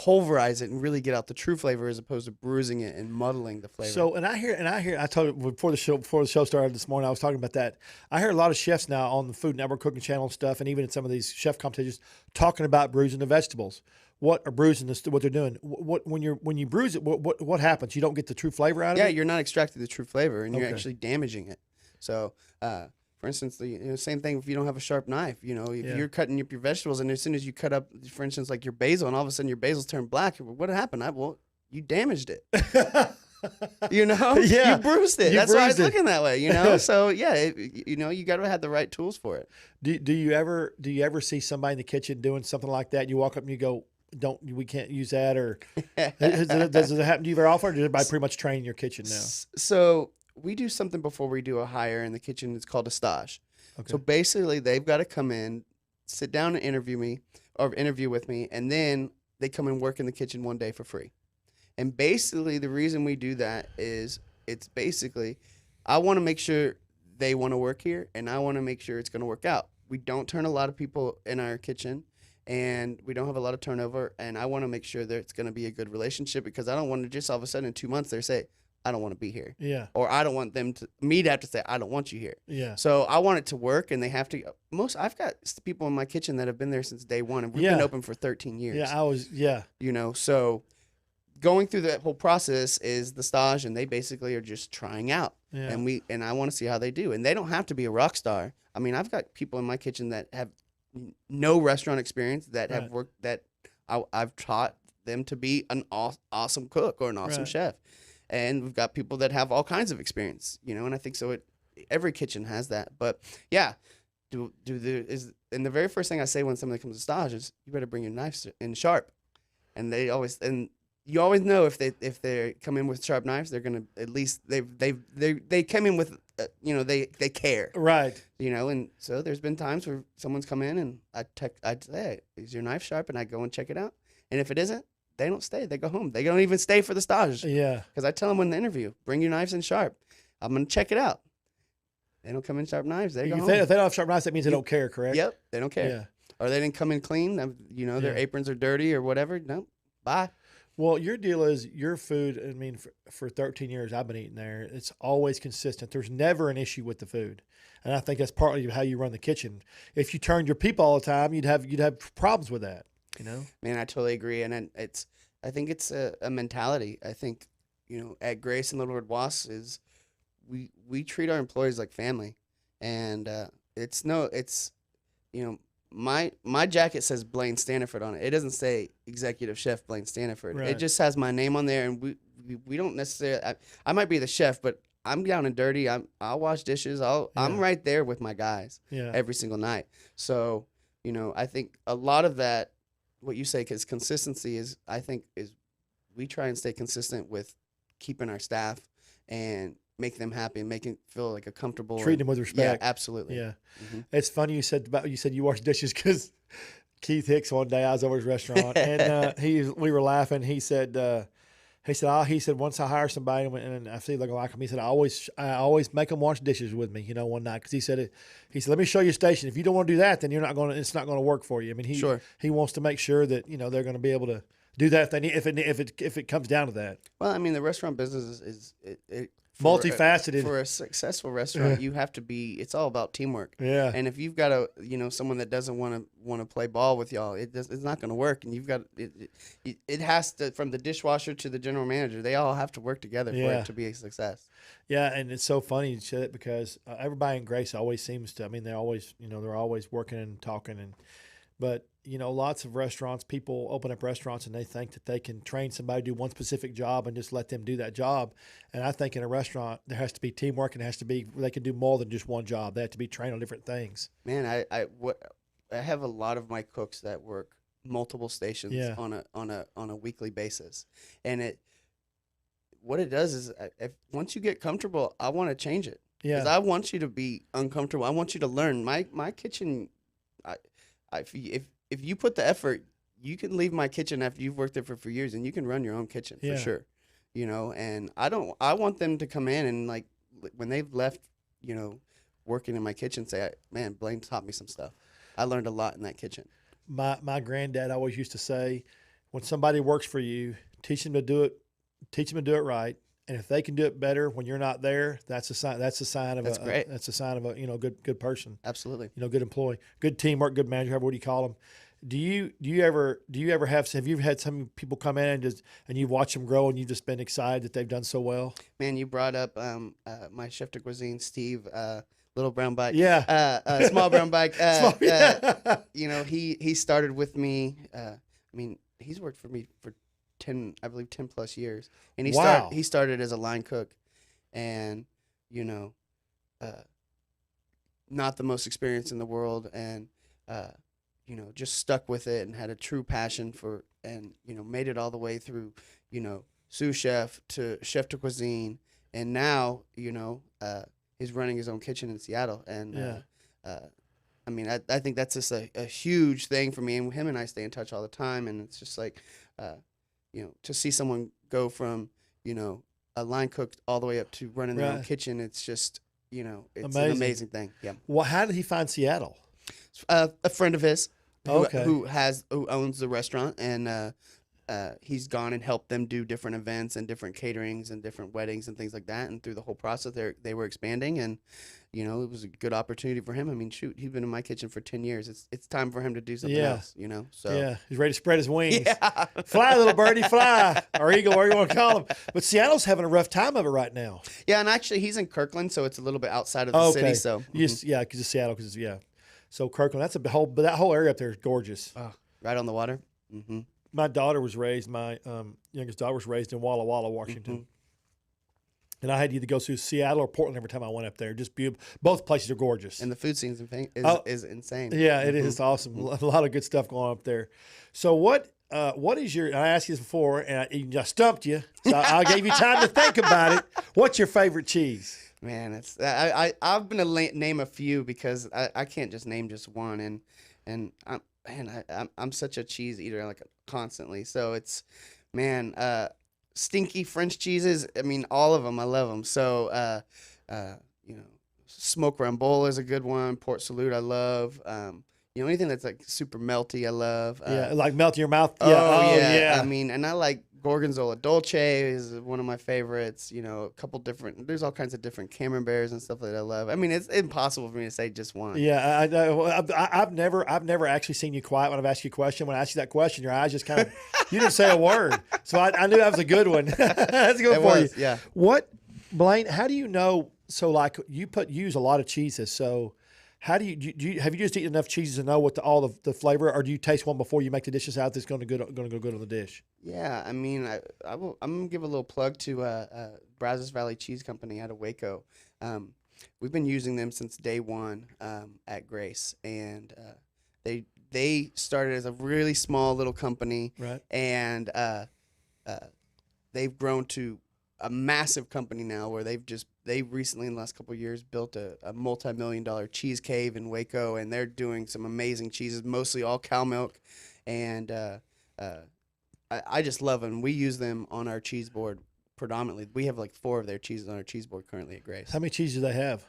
pulverize it and really get out the true flavor as opposed to bruising it and muddling the flavor. So, I told you before the show started this morning, I was talking about that. I hear a lot of chefs now on the Food Network cooking channel and stuff, and even in some of these chef competitions, talking about bruising the vegetables. What are bruising this? What they're doing? When you bruise it, what happens? You don't get the true flavor out of it. Yeah, you're not extracting the true flavor, and you're Okay. actually damaging it. So, for instance, the same thing if you don't have a sharp knife. If you're cutting up your vegetables, and as soon as you cut up, for instance, like your basil, and all of a sudden your basil's turned black, what happened? You damaged it. Yeah. You bruised it. That's why it's bruised it. looking that way. So yeah, you got to have the right tools for it. Do you ever see somebody in the kitchen doing something like that? You walk up and you go, we can't use that, or does it happen to you very often, or does everybody pretty much train in your kitchen now? So we do something before we do a hire in the kitchen. It's called a stage. Okay. So basically, they've got to come in, sit down and interview with me, and then they come and work in the kitchen one day for free. And basically, the reason we do that is it's basically, I want to make sure they want to work here, and I want to make sure it's going to work out. We don't turn a lot of people in our kitchen, and we don't have a lot of turnover, and I want to make sure that it's going to be a good relationship, because I don't want to just all of a sudden in 2 months they say, I don't want to be here. Yeah. Or I don't want me to have to say, I don't want you here. Yeah. So I want it to work, and they have to. I've got people in my kitchen that have been there since day one, and we've been open for 13 years. Yeah. So going through that whole process is the stage, and they basically are just trying out. Yeah. And I want to see how they do. And they don't have to be a rock star. I mean, I've got people in my kitchen that have no restaurant experience, that have worked, that I've taught them to be an awesome cook or an awesome chef. And we've got people that have all kinds of experience, and I think so. Every kitchen has that. But yeah, and the very first thing I say when somebody comes to stage is, you better bring your knives in sharp. And you always know if they come in with sharp knives, they're gonna, at least they come in with they care, right? And so there's been times where someone's come in and I'd say, hey, is your knife sharp? And I go and check it out, and if it isn't, they don't stay. They go home. They don't even stay for the stage. Yeah. Because I tell them in the interview, bring your knives in sharp. I'm gonna check it out. They don't come in sharp knives. They go home. If they don't have sharp knives, that means they don't care, correct? Yep, they don't care. Yeah. Or they didn't come in clean. Their aprons are dirty or whatever. No, bye. Well, your deal is your food. I mean, for 13 years I've been eating there, it's always consistent. There's never an issue with the food, and I think that's partly how you run the kitchen. If you turned your people all the time, you'd have problems with that. Man, I totally agree, and I think it's a mentality. I think at Grace and Little Red Wasp is we treat our employees like family, and my jacket says Blaine Staniford on it. It doesn't say Executive Chef Blaine Staniford. Right. It just has my name on there, and we don't necessarily. I might be the chef, but I'm down and dirty. I'll wash dishes. I'm right there with my guys every single night. So I think a lot of that, what you say, because consistency is we try and stay consistent with keeping our staff and make them happy and making feel like a comfortable, treat them with respect. Yeah, absolutely. Yeah. Mm-hmm. It's funny you said you wash dishes, because Keith Hicks, one day I was over his restaurant and we were laughing. He said once I hire somebody and I see they like him, he said I always make them wash dishes with me, one night, because he said let me show you a station. If you don't want to do that, then it's not going to work for you. I mean, he wants to make sure that they're going to be able to do that if it comes down to that. Well, I mean, the restaurant business is multifaceted. For a successful restaurant, you have to be. It's all about teamwork. Yeah. And if you've got someone that doesn't want to play ball with y'all, it's not going to work. And you've got it has to, from the dishwasher to the general manager, they all have to work together for it to be a success. Yeah, and it's so funny you say that, because everybody in Grace always seems to. I mean, they're always working and talking but lots of restaurants, people open up restaurants and they think that they can train somebody to do one specific job and just let them do that job. And I think in a restaurant there has to be teamwork, and they can do more than just one job. They have to be trained on different things. Man, I have a lot of my cooks that work multiple stations on a weekly basis, and what it does is once you get comfortable, I want to change it. Yeah, because I want you to be uncomfortable. I want you to learn. My kitchen, if you put the effort, you can leave my kitchen after you've worked there for years, and you can run your own kitchen for sure. And I want them to come in and, like, when they've left, working in my kitchen, say, man, Blaine taught me some stuff. I learned a lot in that kitchen. My granddad always used to say, when somebody works for you, teach them to do it. Teach them to do it right. And if they can do it better when you're not there, that's a sign. That's a sign of great. That's a sign of a good person. Absolutely. Good employee, good teamwork, good manager. What do you call them? Do you ever have you had some people come in and you've watched them grow and you've just been excited that they've done so well? Man, you brought up my chef de cuisine, Steve, little brown bike. Yeah. Small brown bike. Yeah. He started with me. He's worked for me for 10 plus years, and he started as a line cook, and not the most experienced in the world, and just stuck with it and had a true passion for, and made it all the way through, sous chef to chef de cuisine, and now he's running his own kitchen in Seattle, and I think that's just a huge thing for me, and him and I stay in touch all the time, and it's just like to see someone go from, a line cook all the way up to running their own kitchen, it's just, it's an amazing thing. Yeah. Well, how did he find Seattle? A friend of his who owns the restaurant, and he's gone and helped them do different events and different caterings and different weddings and things like that. And through the whole process, they were expanding, and it was a good opportunity for him. I mean, shoot, he's been in my kitchen for 10 years. It's time for him to do something else, So yeah, he's ready to spread his wings. Yeah. Fly, little birdie, fly, or eagle, whatever you want to call him. But Seattle's having a rough time of it right now. Yeah, and actually, he's in Kirkland, so it's a little bit outside of the city. So because it's Seattle, So Kirkland, that whole area up there is gorgeous. Right on the water. Mm-hmm. My youngest daughter was raised in Walla Walla, Washington. Mm-hmm. And I had to either go through Seattle or Portland every time I went up there. Just beautiful. Both places are gorgeous. And the food scene is insane. Yeah, it is awesome. A lot of good stuff going on up there. So what is your, I asked you this before, and I stumped you, so I gave you time to think about it. What's your favorite cheese? Man, I'm going to name a few because I can't just name just one. And I'm such a cheese eater, like constantly. So it's, stinky French cheeses. I mean, all of them. I love them. So, smoked rambola is a good one. Port Salut, I love. Anything that's like super melty, I love. Like melt in your mouth. Yeah. I mean, and I like Gorgonzola Dolce is one of my favorites. A couple different. There's all kinds of different camemberts and stuff that I love. I mean, it's impossible for me to say just one. Yeah, I've never actually seen you quiet when I've asked you a question. When I asked you that question, your eyes just kind of, you didn't say a word. So I knew that was a good one. That's a good one for you. Yeah. What, Blaine? How do you know? So like you use a lot of cheeses. So how do you have you just eaten enough cheeses to know what all the flavor, or do you taste one before you make the dishes out that's going to go good on the dish? Yeah, I mean, I'm gonna give a little plug to Brazos Valley Cheese Company out of Waco. We've been using them since day one at Grace, and they started as a really small little company, right? And they've grown to a massive company now where they've recently in the last couple of years built a multi-million-dollar cheese cave in Waco, and they're doing some amazing cheeses, mostly all cow milk, and I just love them. We use them on our cheese board predominantly. We have like 4 of their cheeses on our cheese board currently at Grace. How many cheeses do they have?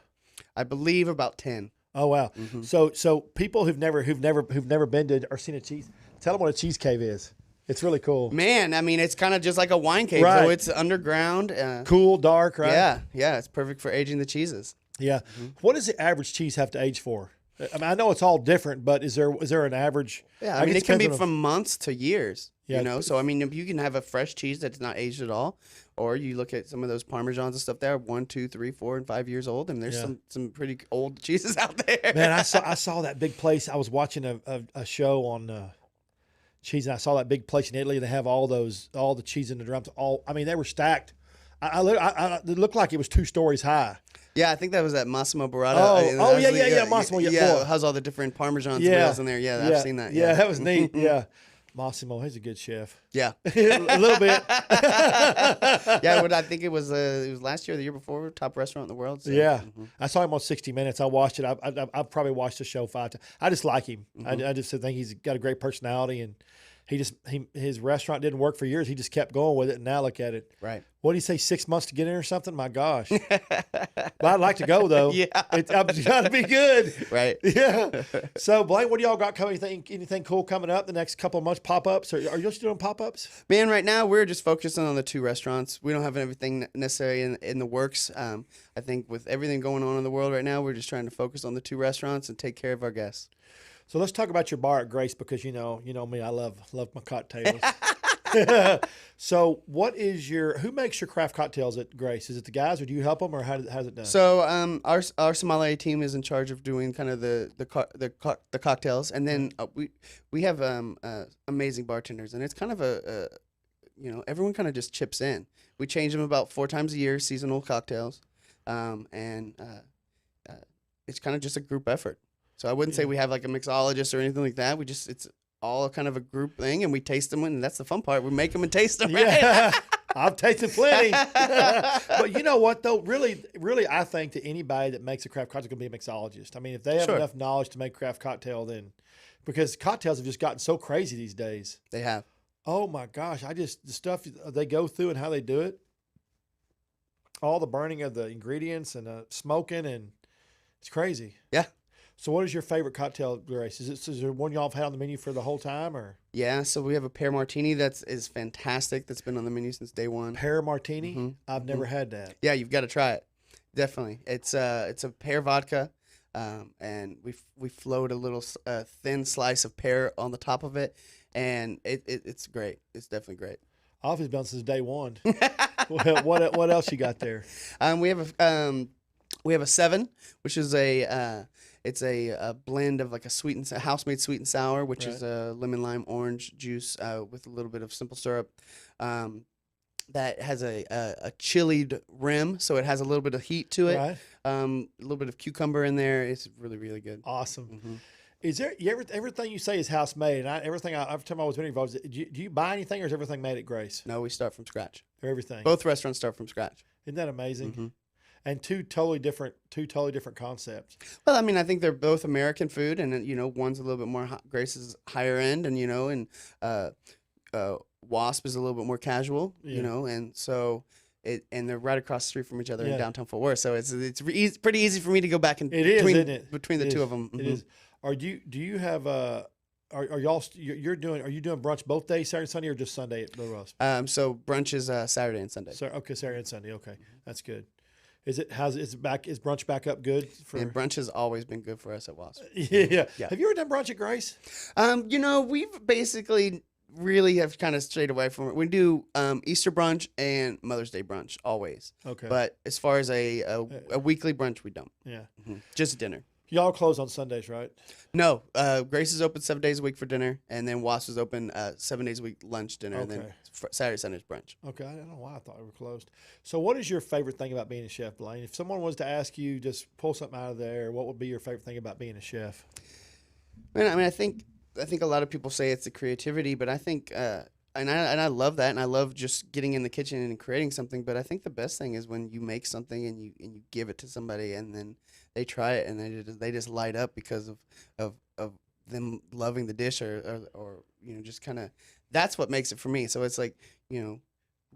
I believe about 10. Oh wow! Mm-hmm. So people who've never been to or seen a cheese, tell them what a cheese cave is. It's really cool. Man, I mean, it's kind of just like a wine cave. Right. So it's underground. Cool, dark, right? Yeah. It's perfect for aging the cheeses. Yeah. Mm-hmm. What does the average cheese have to age for? I mean, I know it's all different, but is there an average? Yeah, I mean, it can be from months to years. Yeah. So I mean, if you can have a fresh cheese that's not aged at all, or you look at some of those Parmesans and stuff that are 1, 2, 3, 4, and 5 years old, and there's some pretty old cheeses out there. Man, I saw that big place. I was watching a show on cheese, and I saw that big place in Italy. They have all the cheese in the drums. I mean, they were stacked. It looked like it was 2 stories high. Yeah, I think that was at Massimo Baratta. Yeah, Massimo. Yeah, has all the different Parmesans wheels in there. Yeah, I've seen that. Yeah, that was neat. Yeah. Massimo, he's a good chef. Yeah. A little bit. Yeah, I think it was last year or the year before, top restaurant in the world. So. Yeah. Mm-hmm. I saw him on 60 Minutes. I watched it. I've probably watched the show 5 times. I just like him. Mm-hmm. I just think he's got a great personality, and his restaurant didn't work for years. He just kept going with it, and now look at it. Right. What do you say? 6 months to get in or something? My gosh. But I'd like to go though. Yeah. It's got to be good. Right. Yeah. So Blaine, what do y'all got coming? Anything cool coming up the next couple of months? Pop-ups? Or are you just doing pop-ups? Man, right now we're just focusing on the 2 restaurants. We don't have everything necessarily in the works. I think with everything going on in the world right now, we're just trying to focus on the 2 restaurants and take care of our guests. So let's talk about your bar at Grace, because you know me, I love my cocktails. So who makes your craft cocktails at Grace? Is it the guys, or do you help them, or how's it done? So our sommelier team is in charge of doing kind of the cocktails, and then we have amazing bartenders, and it's kind of everyone kind of just chips in. We change them about 4 times a year, seasonal cocktails, and it's kind of just a group effort. So I wouldn't say we have like a mixologist or anything like that. It's all kind of a group thing, and we taste them, and that's the fun part. We make them and taste them. Right? Yeah, I've tasted plenty. But you know what, though? Really, I think that anybody that makes a craft cocktail is going to be a mixologist. I mean, if they have enough knowledge to make craft cocktail, then because cocktails have just gotten so crazy these days. They have. Oh my gosh! The stuff they go through and how they do it, all the burning of the ingredients and smoking, and it's crazy. Yeah. So what is your favorite cocktail, Grace? Is there one y'all have had on the menu for the whole time, or? Yeah, so we have a pear martini is fantastic. That's been on the menu since day one. Pear martini? Mm-hmm. I've never had that. Yeah, you've got to try it. Definitely. It's a pear vodka, and we float a little thin slice of pear on the top of it, and it's great. It's definitely great. I've been since day one. What else you got there? We have a 7, which is it's a blend of like a house-made sweet and sour, which is a lemon, lime, orange juice with a little bit of simple syrup. That has a chilled rim, so it has a little bit of heat to it. Right. A little bit of cucumber in there. It's really, really good. Awesome. Mm-hmm. Is there everything you say is house made? And every time I was involved, do you buy anything, or is everything made at Grace? No, we start from scratch. Everything. Both restaurants start from scratch. Isn't that amazing? Mm-hmm. And two totally different concepts. Well, I mean, I think they're both American food, and one's a little bit more Grace is higher end, and Wasp is a little bit more casual, and so and they're right across the street from each other in downtown Fort Worth, so it's pretty easy for me to go back and between the two of them. Mm-hmm. It is. Do you have are you doing brunch both days, Saturday and Sunday, or just Sunday at the Wasp? So brunch is Saturday and Sunday. Okay, Saturday and Sunday. Okay, that's good. Is brunch back up good? And brunch has always been good for us at Wasp. Yeah. Have you ever done brunch at Grace? We've basically really have kind of strayed away from it. We do Easter brunch and Mother's Day brunch always. Okay. But as far as a weekly brunch, we don't. Yeah. Mm-hmm. Just dinner. Y'all close on Sundays, right? No. Grace is open 7 days a week for dinner, and then Wasp is open 7 days a week lunch, dinner, and then Saturday, Sunday's brunch. Okay. I don't know why I thought we were closed. So what is your favorite thing about being a chef, Blaine? If someone was to ask you, just pull something out of there, what would be your favorite thing about being a chef? Man, I think a lot of people say it's the creativity, but I think and I love that, and I love just getting in the kitchen and creating something. But I think the best thing is when you make something and you give it to somebody, and then they try it and they just light up because of them loving the dish or just kind of, that's what makes it for me. So it's like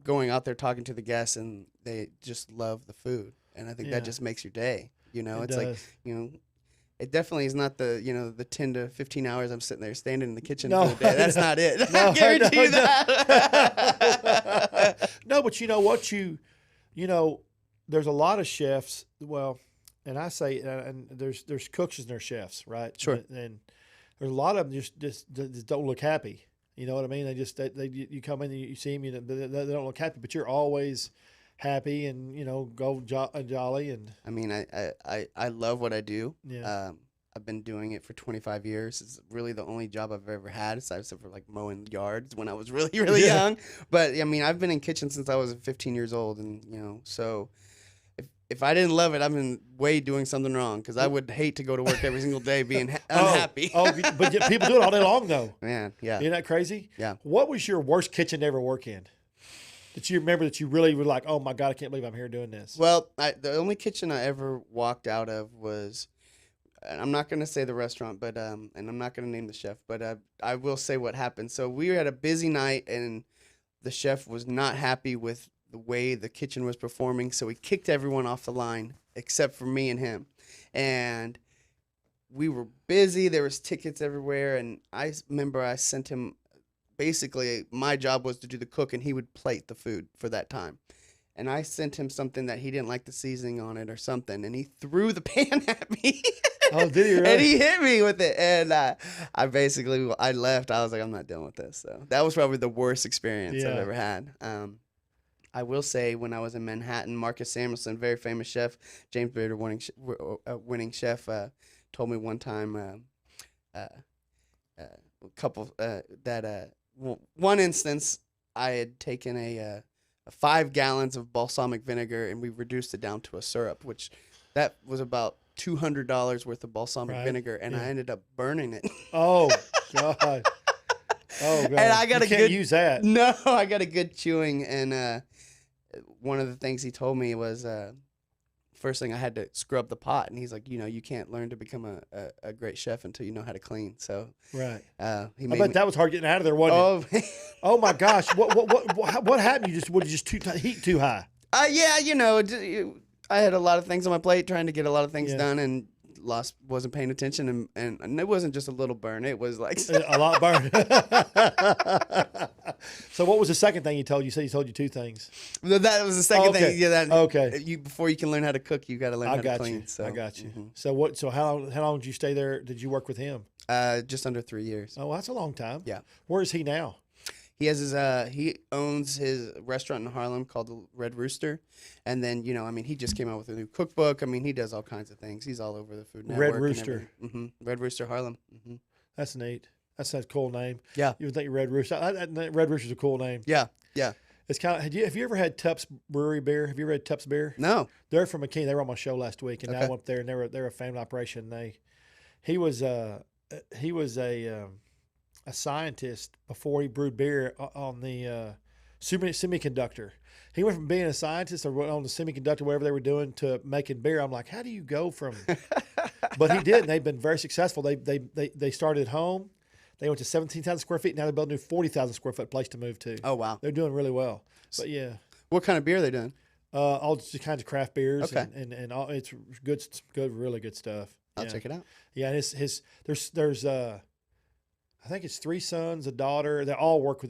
going out there talking to the guests and they just love the food, and I think that just makes your day. It's does. Like it definitely is not the the 10 to 15 hours I'm sitting there standing in the kitchen for the day. That's not it. No, I guarantee you that. No, but you know what there's a lot of chefs. Well, and I say, and there's cooks and there's chefs, right? Sure. And there's a lot of them just don't look happy. You know what I mean? You come in and you see them, they don't look happy, but you're always happy and jolly. And I mean, I love what I do. Yeah. I've been doing it for 25 years. It's really the only job I've ever had, except for like mowing yards when I was really, really young. But I mean, I've been in kitchens since I was 15 years old, and so if I didn't love it, I've been doing something wrong, because I would hate to go to work every single day being unhappy. But people do it all day long though. Man, yeah. Isn't that crazy? Yeah. What was your worst kitchen to ever work in? That you remember that you really were like, oh my God, I can't believe I'm here doing this? Well, the only kitchen I ever walked out of was I'm not going to say the restaurant, but and I'm not going to name the chef, but I will say what happened. So we had a busy night, and the chef was not happy with the way the kitchen was performing, so he kicked everyone off the line except for me and him. And we were busy. There was tickets everywhere, and I remember I sent him. Basically, my job was to do the cook, and he would plate the food for that time. And I sent him something that he didn't like the seasoning on it or something, and he threw the pan at me. Oh, did he really? And he hit me with it, and I left. I was like, I'm not dealing with this. So that was probably the worst experience I've ever had. I will say, when I was in Manhattan, Marcus Samuelson, very famous chef, James Vader winning chef, told me one time, one instance, I had taken 5 gallons of balsamic vinegar, and we reduced it down to a syrup, which that was about $200 worth of balsamic vinegar, and I ended up burning it. Oh God! Oh God! And I got can't use that. No, I got a good chewing, and one of the things he told me was first thing I had to scrub the pot, and he's like, you can't learn to become a great chef until you know how to clean. So right. I bet that was hard getting out of there, wasn't it? Oh my gosh! What happened? You just heat too high? Yeah, I had a lot of things on my plate, trying to get a lot of things done, and wasn't paying attention, and it wasn't just a little burn; it was like a lot burn. So, what was the second thing he told you? You said he told you 2 things. That was the second thing. Yeah, okay. Before you can learn how to cook, you got to learn how to clean. So I got you. Mm-hmm. So what? So how long did you stay there? Did you work with him? Just under 3 years. Oh, that's a long time. Yeah. Where is he now? He has he owns his restaurant in Harlem called the Red Rooster, and then he just came out with a new cookbook. He does all kinds of things. He's all over the Food Network. Red Rooster. Red Rooster Harlem. That's neat. That's a cool name. Yeah. You would think Red Rooster. Red Rooster's a cool name. Yeah. Yeah. It's kind of. Have you ever had Tupp's Brewery beer? Have you ever had Tupp's beer? No. They're from McKinney. They were on my show last week, and now I went up there, and they're a family operation. He was a scientist before he brewed beer on the semiconductor. He went from being a scientist or on the semiconductor, whatever they were doing, to making beer. I'm like, how do you go from? But he did, and they've been very successful. They started at home. They went to 17,000 square feet. Now they're building a new 40,000 square foot place to move to. Oh wow, they're doing really well. But yeah, what kind of beer are they doing? All kinds of craft beers. Okay. and all, it's good, really good stuff. I'll check it out. Yeah, and there's I think it's 3 sons, a daughter. They all work in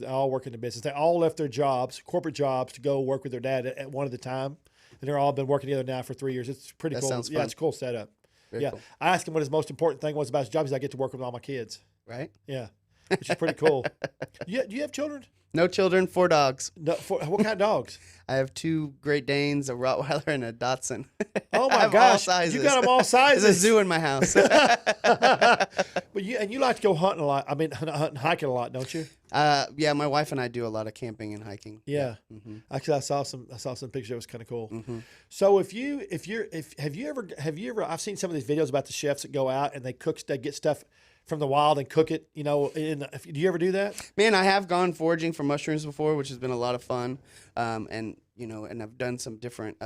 the business. They all left their jobs, corporate jobs, to go work with their dad at one at a time, and they're all been working together now for 3 years. It's pretty cool. Sounds fun. Yeah, it's a cool setup. Very cool. I asked him what his most important thing was about his job. He's like, I get to work with all my kids. Right. Yeah, which is pretty cool. Do you have children? No children, 4 dogs. No, what kind of dogs? I have 2 Great Danes, a Rottweiler, and a Dachshund. Oh my gosh, you got them all sizes. There's a zoo in my house. But you like to go hunting a lot. I mean, hunting, hiking a lot, don't you? Yeah, my wife and I do a lot of camping and hiking. Yeah. Mm-hmm. Actually, I saw some pictures. It was kind of cool. Mm-hmm. So have you ever? I've seen some of these videos about the chefs that go out and they get stuff from the wild and cook it. Do you ever do that? Man, I have gone foraging for mushrooms before, which has been a lot of fun. And I've done some different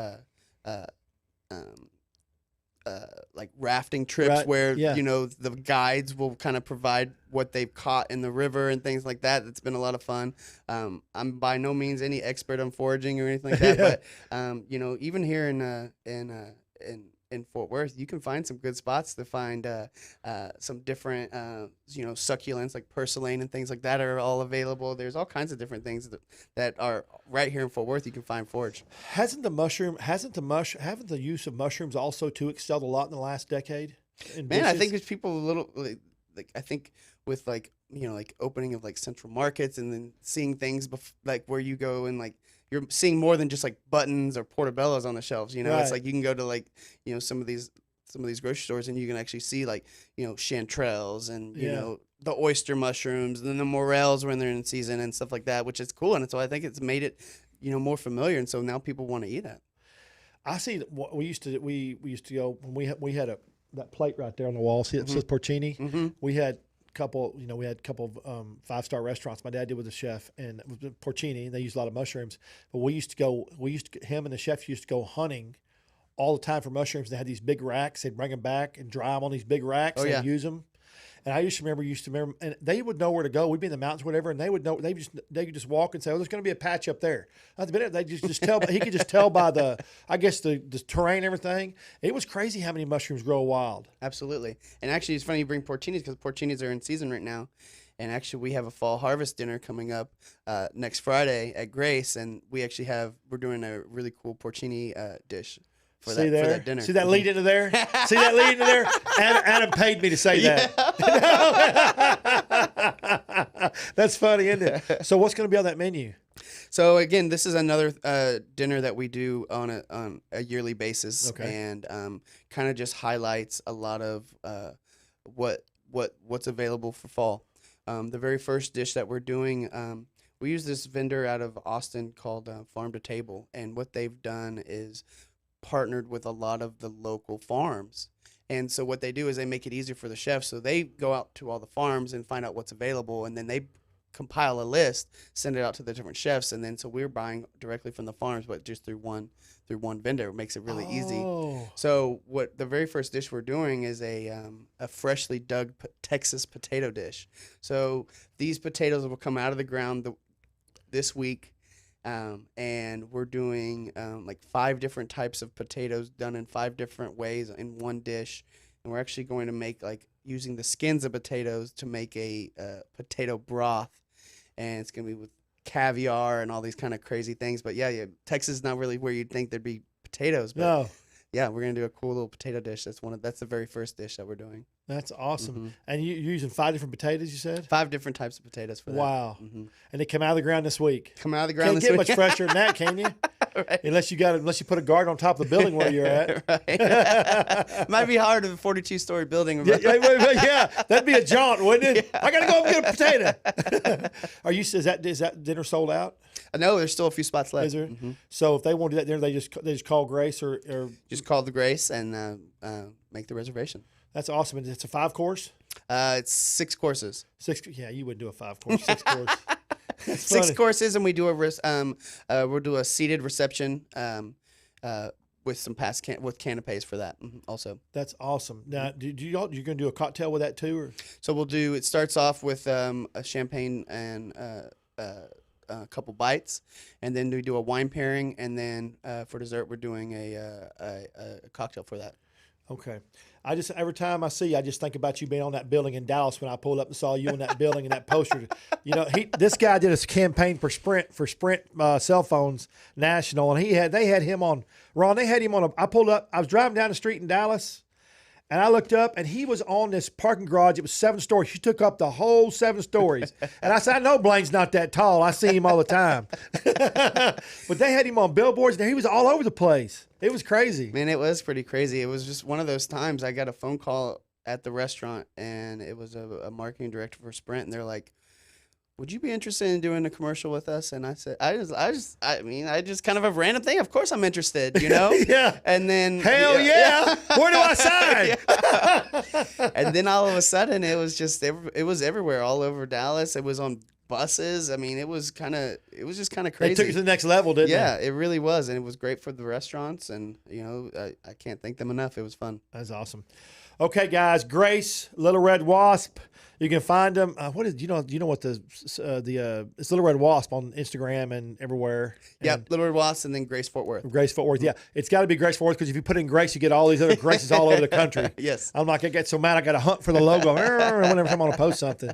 like rafting trips where the guides will kind of provide what they've caught in the river and things like that. It's been a lot of fun. I'm by no means any expert on foraging or anything like that, but even here in Fort Worth, you can find some good spots to find some different succulents like purslane and things like that are all available. There's all kinds of different things that are right here in Fort Worth you can find foraged. Haven't the use of mushrooms also too excelled a lot in the last decade? Man, I think there's people a little like I think with like opening of like central markets and then seeing things like where you go and like you're seeing more than just like buttons or portobellos on the shelves. It's like you can go to like some of these grocery stores and you can actually see like chanterelles and the oyster mushrooms and then the morels when they're in season and stuff like that, which is cool. And so I think it's made it more familiar, and so now people want to eat it. I see what we used to go when we had that plate right there on the wall. See, it says porcini. Mm-hmm. We had a couple of 5-star restaurants. My dad did with a chef, and it was porcini, and they used a lot of mushrooms. But him and the chef used to go hunting all the time for mushrooms. They had these big racks. They'd bring them back and dry them on these big racks and use them. And I used to remember, and they would know where to go. We'd be in the mountains, whatever, and they would know. They could just walk and say, "Oh, there's going to be a patch up there." They just tell. He could just tell by the terrain and everything. It was crazy how many mushrooms grow wild. Absolutely. And actually, it's funny you bring porcinis because porcinis are in season right now. And actually, we have a fall harvest dinner coming up next Friday at Grace, and we're doing a really cool porcini dish. For that dinner. See that lead into there? See that lead into there? Adam paid me to say that. That's funny, isn't it? So what's going to be on that menu? So again, this is another dinner that we do on a yearly basis, and kind of just highlights a lot of what's available for fall. The very first dish that we're doing, we use this vendor out of Austin called Farm to Table, and what they've done is partnered with a lot of the local farms. And so what they do is they make it easier for the chefs. So they go out to all the farms and find out what's available, and then they compile a list, send it out to the different chefs, and then so we're buying directly from the farms, but just through one vendor. It makes it really easy. So what the very first dish we're doing is a freshly dug Texas potato dish. So these potatoes will come out of the ground this week. And we're doing like 5 different types of potatoes done in 5 different ways in one dish. And we're actually going to make using the skins of potatoes to make a potato broth. And it's going to be with caviar and all these kind of crazy things. But yeah, Texas is not really where you'd think there'd be potatoes. But no. Yeah, we're going to do a cool little potato dish. That's the very first dish that we're doing. That's awesome. Mm-hmm. And you're using 5 different potatoes, you said? 5 different types of potatoes for that. Wow. Mm-hmm. And they come out of the ground this week. Come out of the ground this week. Can't get much fresher than that, can you? Right. Unless you put a garden on top of the building where you're at. Right. Might be hard with a 42-story building. Yeah, that'd be a jaunt, wouldn't it? Yeah. I got to go and get a potato. Is that dinner sold out? No, there's still a few spots left. Is there? Mm-hmm. So if they want to do that dinner, they just call Grace or just call the Grace and make the reservation. That's awesome. It's a 5-course? It's 6 courses. 6. Yeah, you wouldn't do a 5-course. 6 course. 6 courses, and we do we'll do a seated reception with some with canapes for that also. That's awesome. Now, you're going to do a cocktail with that too, or? So it starts off with a champagne and a couple bites, and then we do a wine pairing, and then for dessert we're doing a cocktail for that. Okay. Every time I see you, I just think about you being on that building in Dallas when I pulled up and saw you on that building and that poster. This guy did a campaign for Sprint cell phones national, and they had him on, Ron, they had him on I pulled up, I was driving down the street in Dallas, and I looked up, and he was on this parking garage. It was 7 stories. He took up the whole 7 stories. And I said, I know Blaine's not that tall. I see him all the time. But they had him on billboards, and he was all over the place. It was crazy. Man, it was pretty crazy. It was just one of those times I got a phone call at the restaurant, and it was a marketing director for Sprint, and they're like, would you be interested in doing a commercial with us? And I said, I just kind of a random thing. Of course I'm interested, Yeah. And then hell yeah. Where do I sign? Yeah. And then all of a sudden it was everywhere, all over Dallas. It was on buses. I mean, it was just kind of crazy. They took it to the next level, didn't they? Yeah, it really was. And it was great for the restaurants, and I can't thank them enough. It was fun. That's awesome. Okay, guys, Grace, Little Red Wasp. You can find them. It's Little Red Wasp on Instagram and everywhere. Yep, Little Red Wasp, and then Grace Fort Worth. Grace Fort Worth, yeah. It's got to be Grace Fort Worth, because if you put in Grace, you get all these other Graces all over the country. Yes. I'm like, I get so mad I got to hunt for the logo whenever I'm going to post something.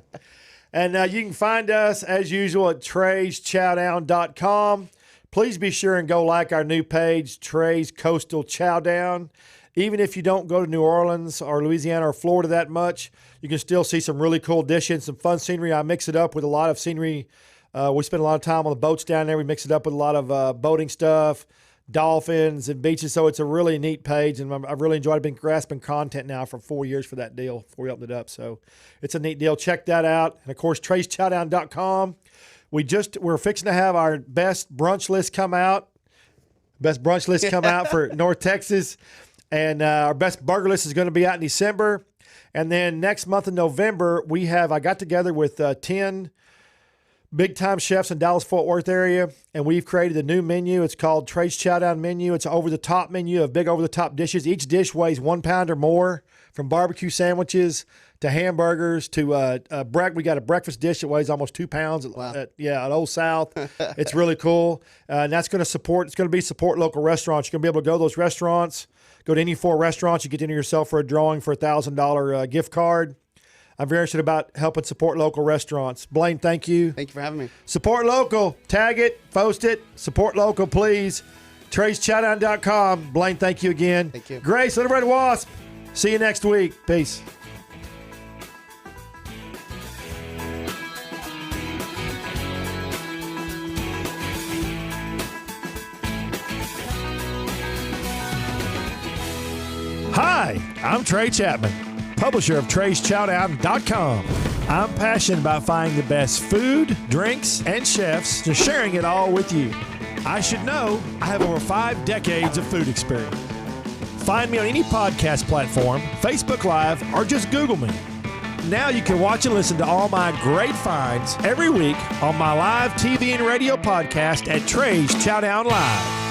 And you can find us, as usual, at treyschowdown.com. Please be sure and go like our new page, Trey's Coastal Chowdown. Even if you don't go to New Orleans or Louisiana or Florida that much, you can still see some really cool dishes, some fun scenery. I mix it up with a lot of scenery. We spend a lot of time on the boats down there. We mix it up with a lot of boating stuff, dolphins and beaches. So it's a really neat page, and I've really enjoyed it. I've been grasping content now for 4 years for that deal before we opened it up. So it's a neat deal. Check that out. And, of course, Trey'sChowdown.com. We're fixing to have our best brunch list come out. For North Texas. And our best burger list is going to be out in December. And then next month in November, I got together with 10 big-time chefs in Dallas-Fort Worth area, and we've created a new menu. It's called Trey's Chowdown Menu. It's an over-the-top menu of big over-the-top dishes. Each dish weighs 1 pound or more, from barbecue sandwiches to hamburgers to we got a breakfast dish that weighs almost 2 pounds. Wow. At Old South. It's really cool. And that's going to support local restaurants. You're going to be able to go to those restaurants, go to any 4 restaurants. You get to enter yourself for a drawing for a $1,000 gift card. I'm very interested about helping support local restaurants. Blaine, thank you. Thank you for having me. Support local. Tag it, post it. Support local, please. TreysChowdown.com. Blaine, thank you again. Thank you. Grace, Little Red Wasp. See you next week. Peace. Hi, I'm Trey Chapman, publisher of TreysChowdown.com. I'm passionate about finding the best food, drinks, and chefs and sharing it all with you. I should know I have over 5 decades of food experience. Find me on any podcast platform, Facebook Live, or just Google me. Now you can watch and listen to all my great finds every week on my live TV and radio podcast at Trey's Chowdown Live.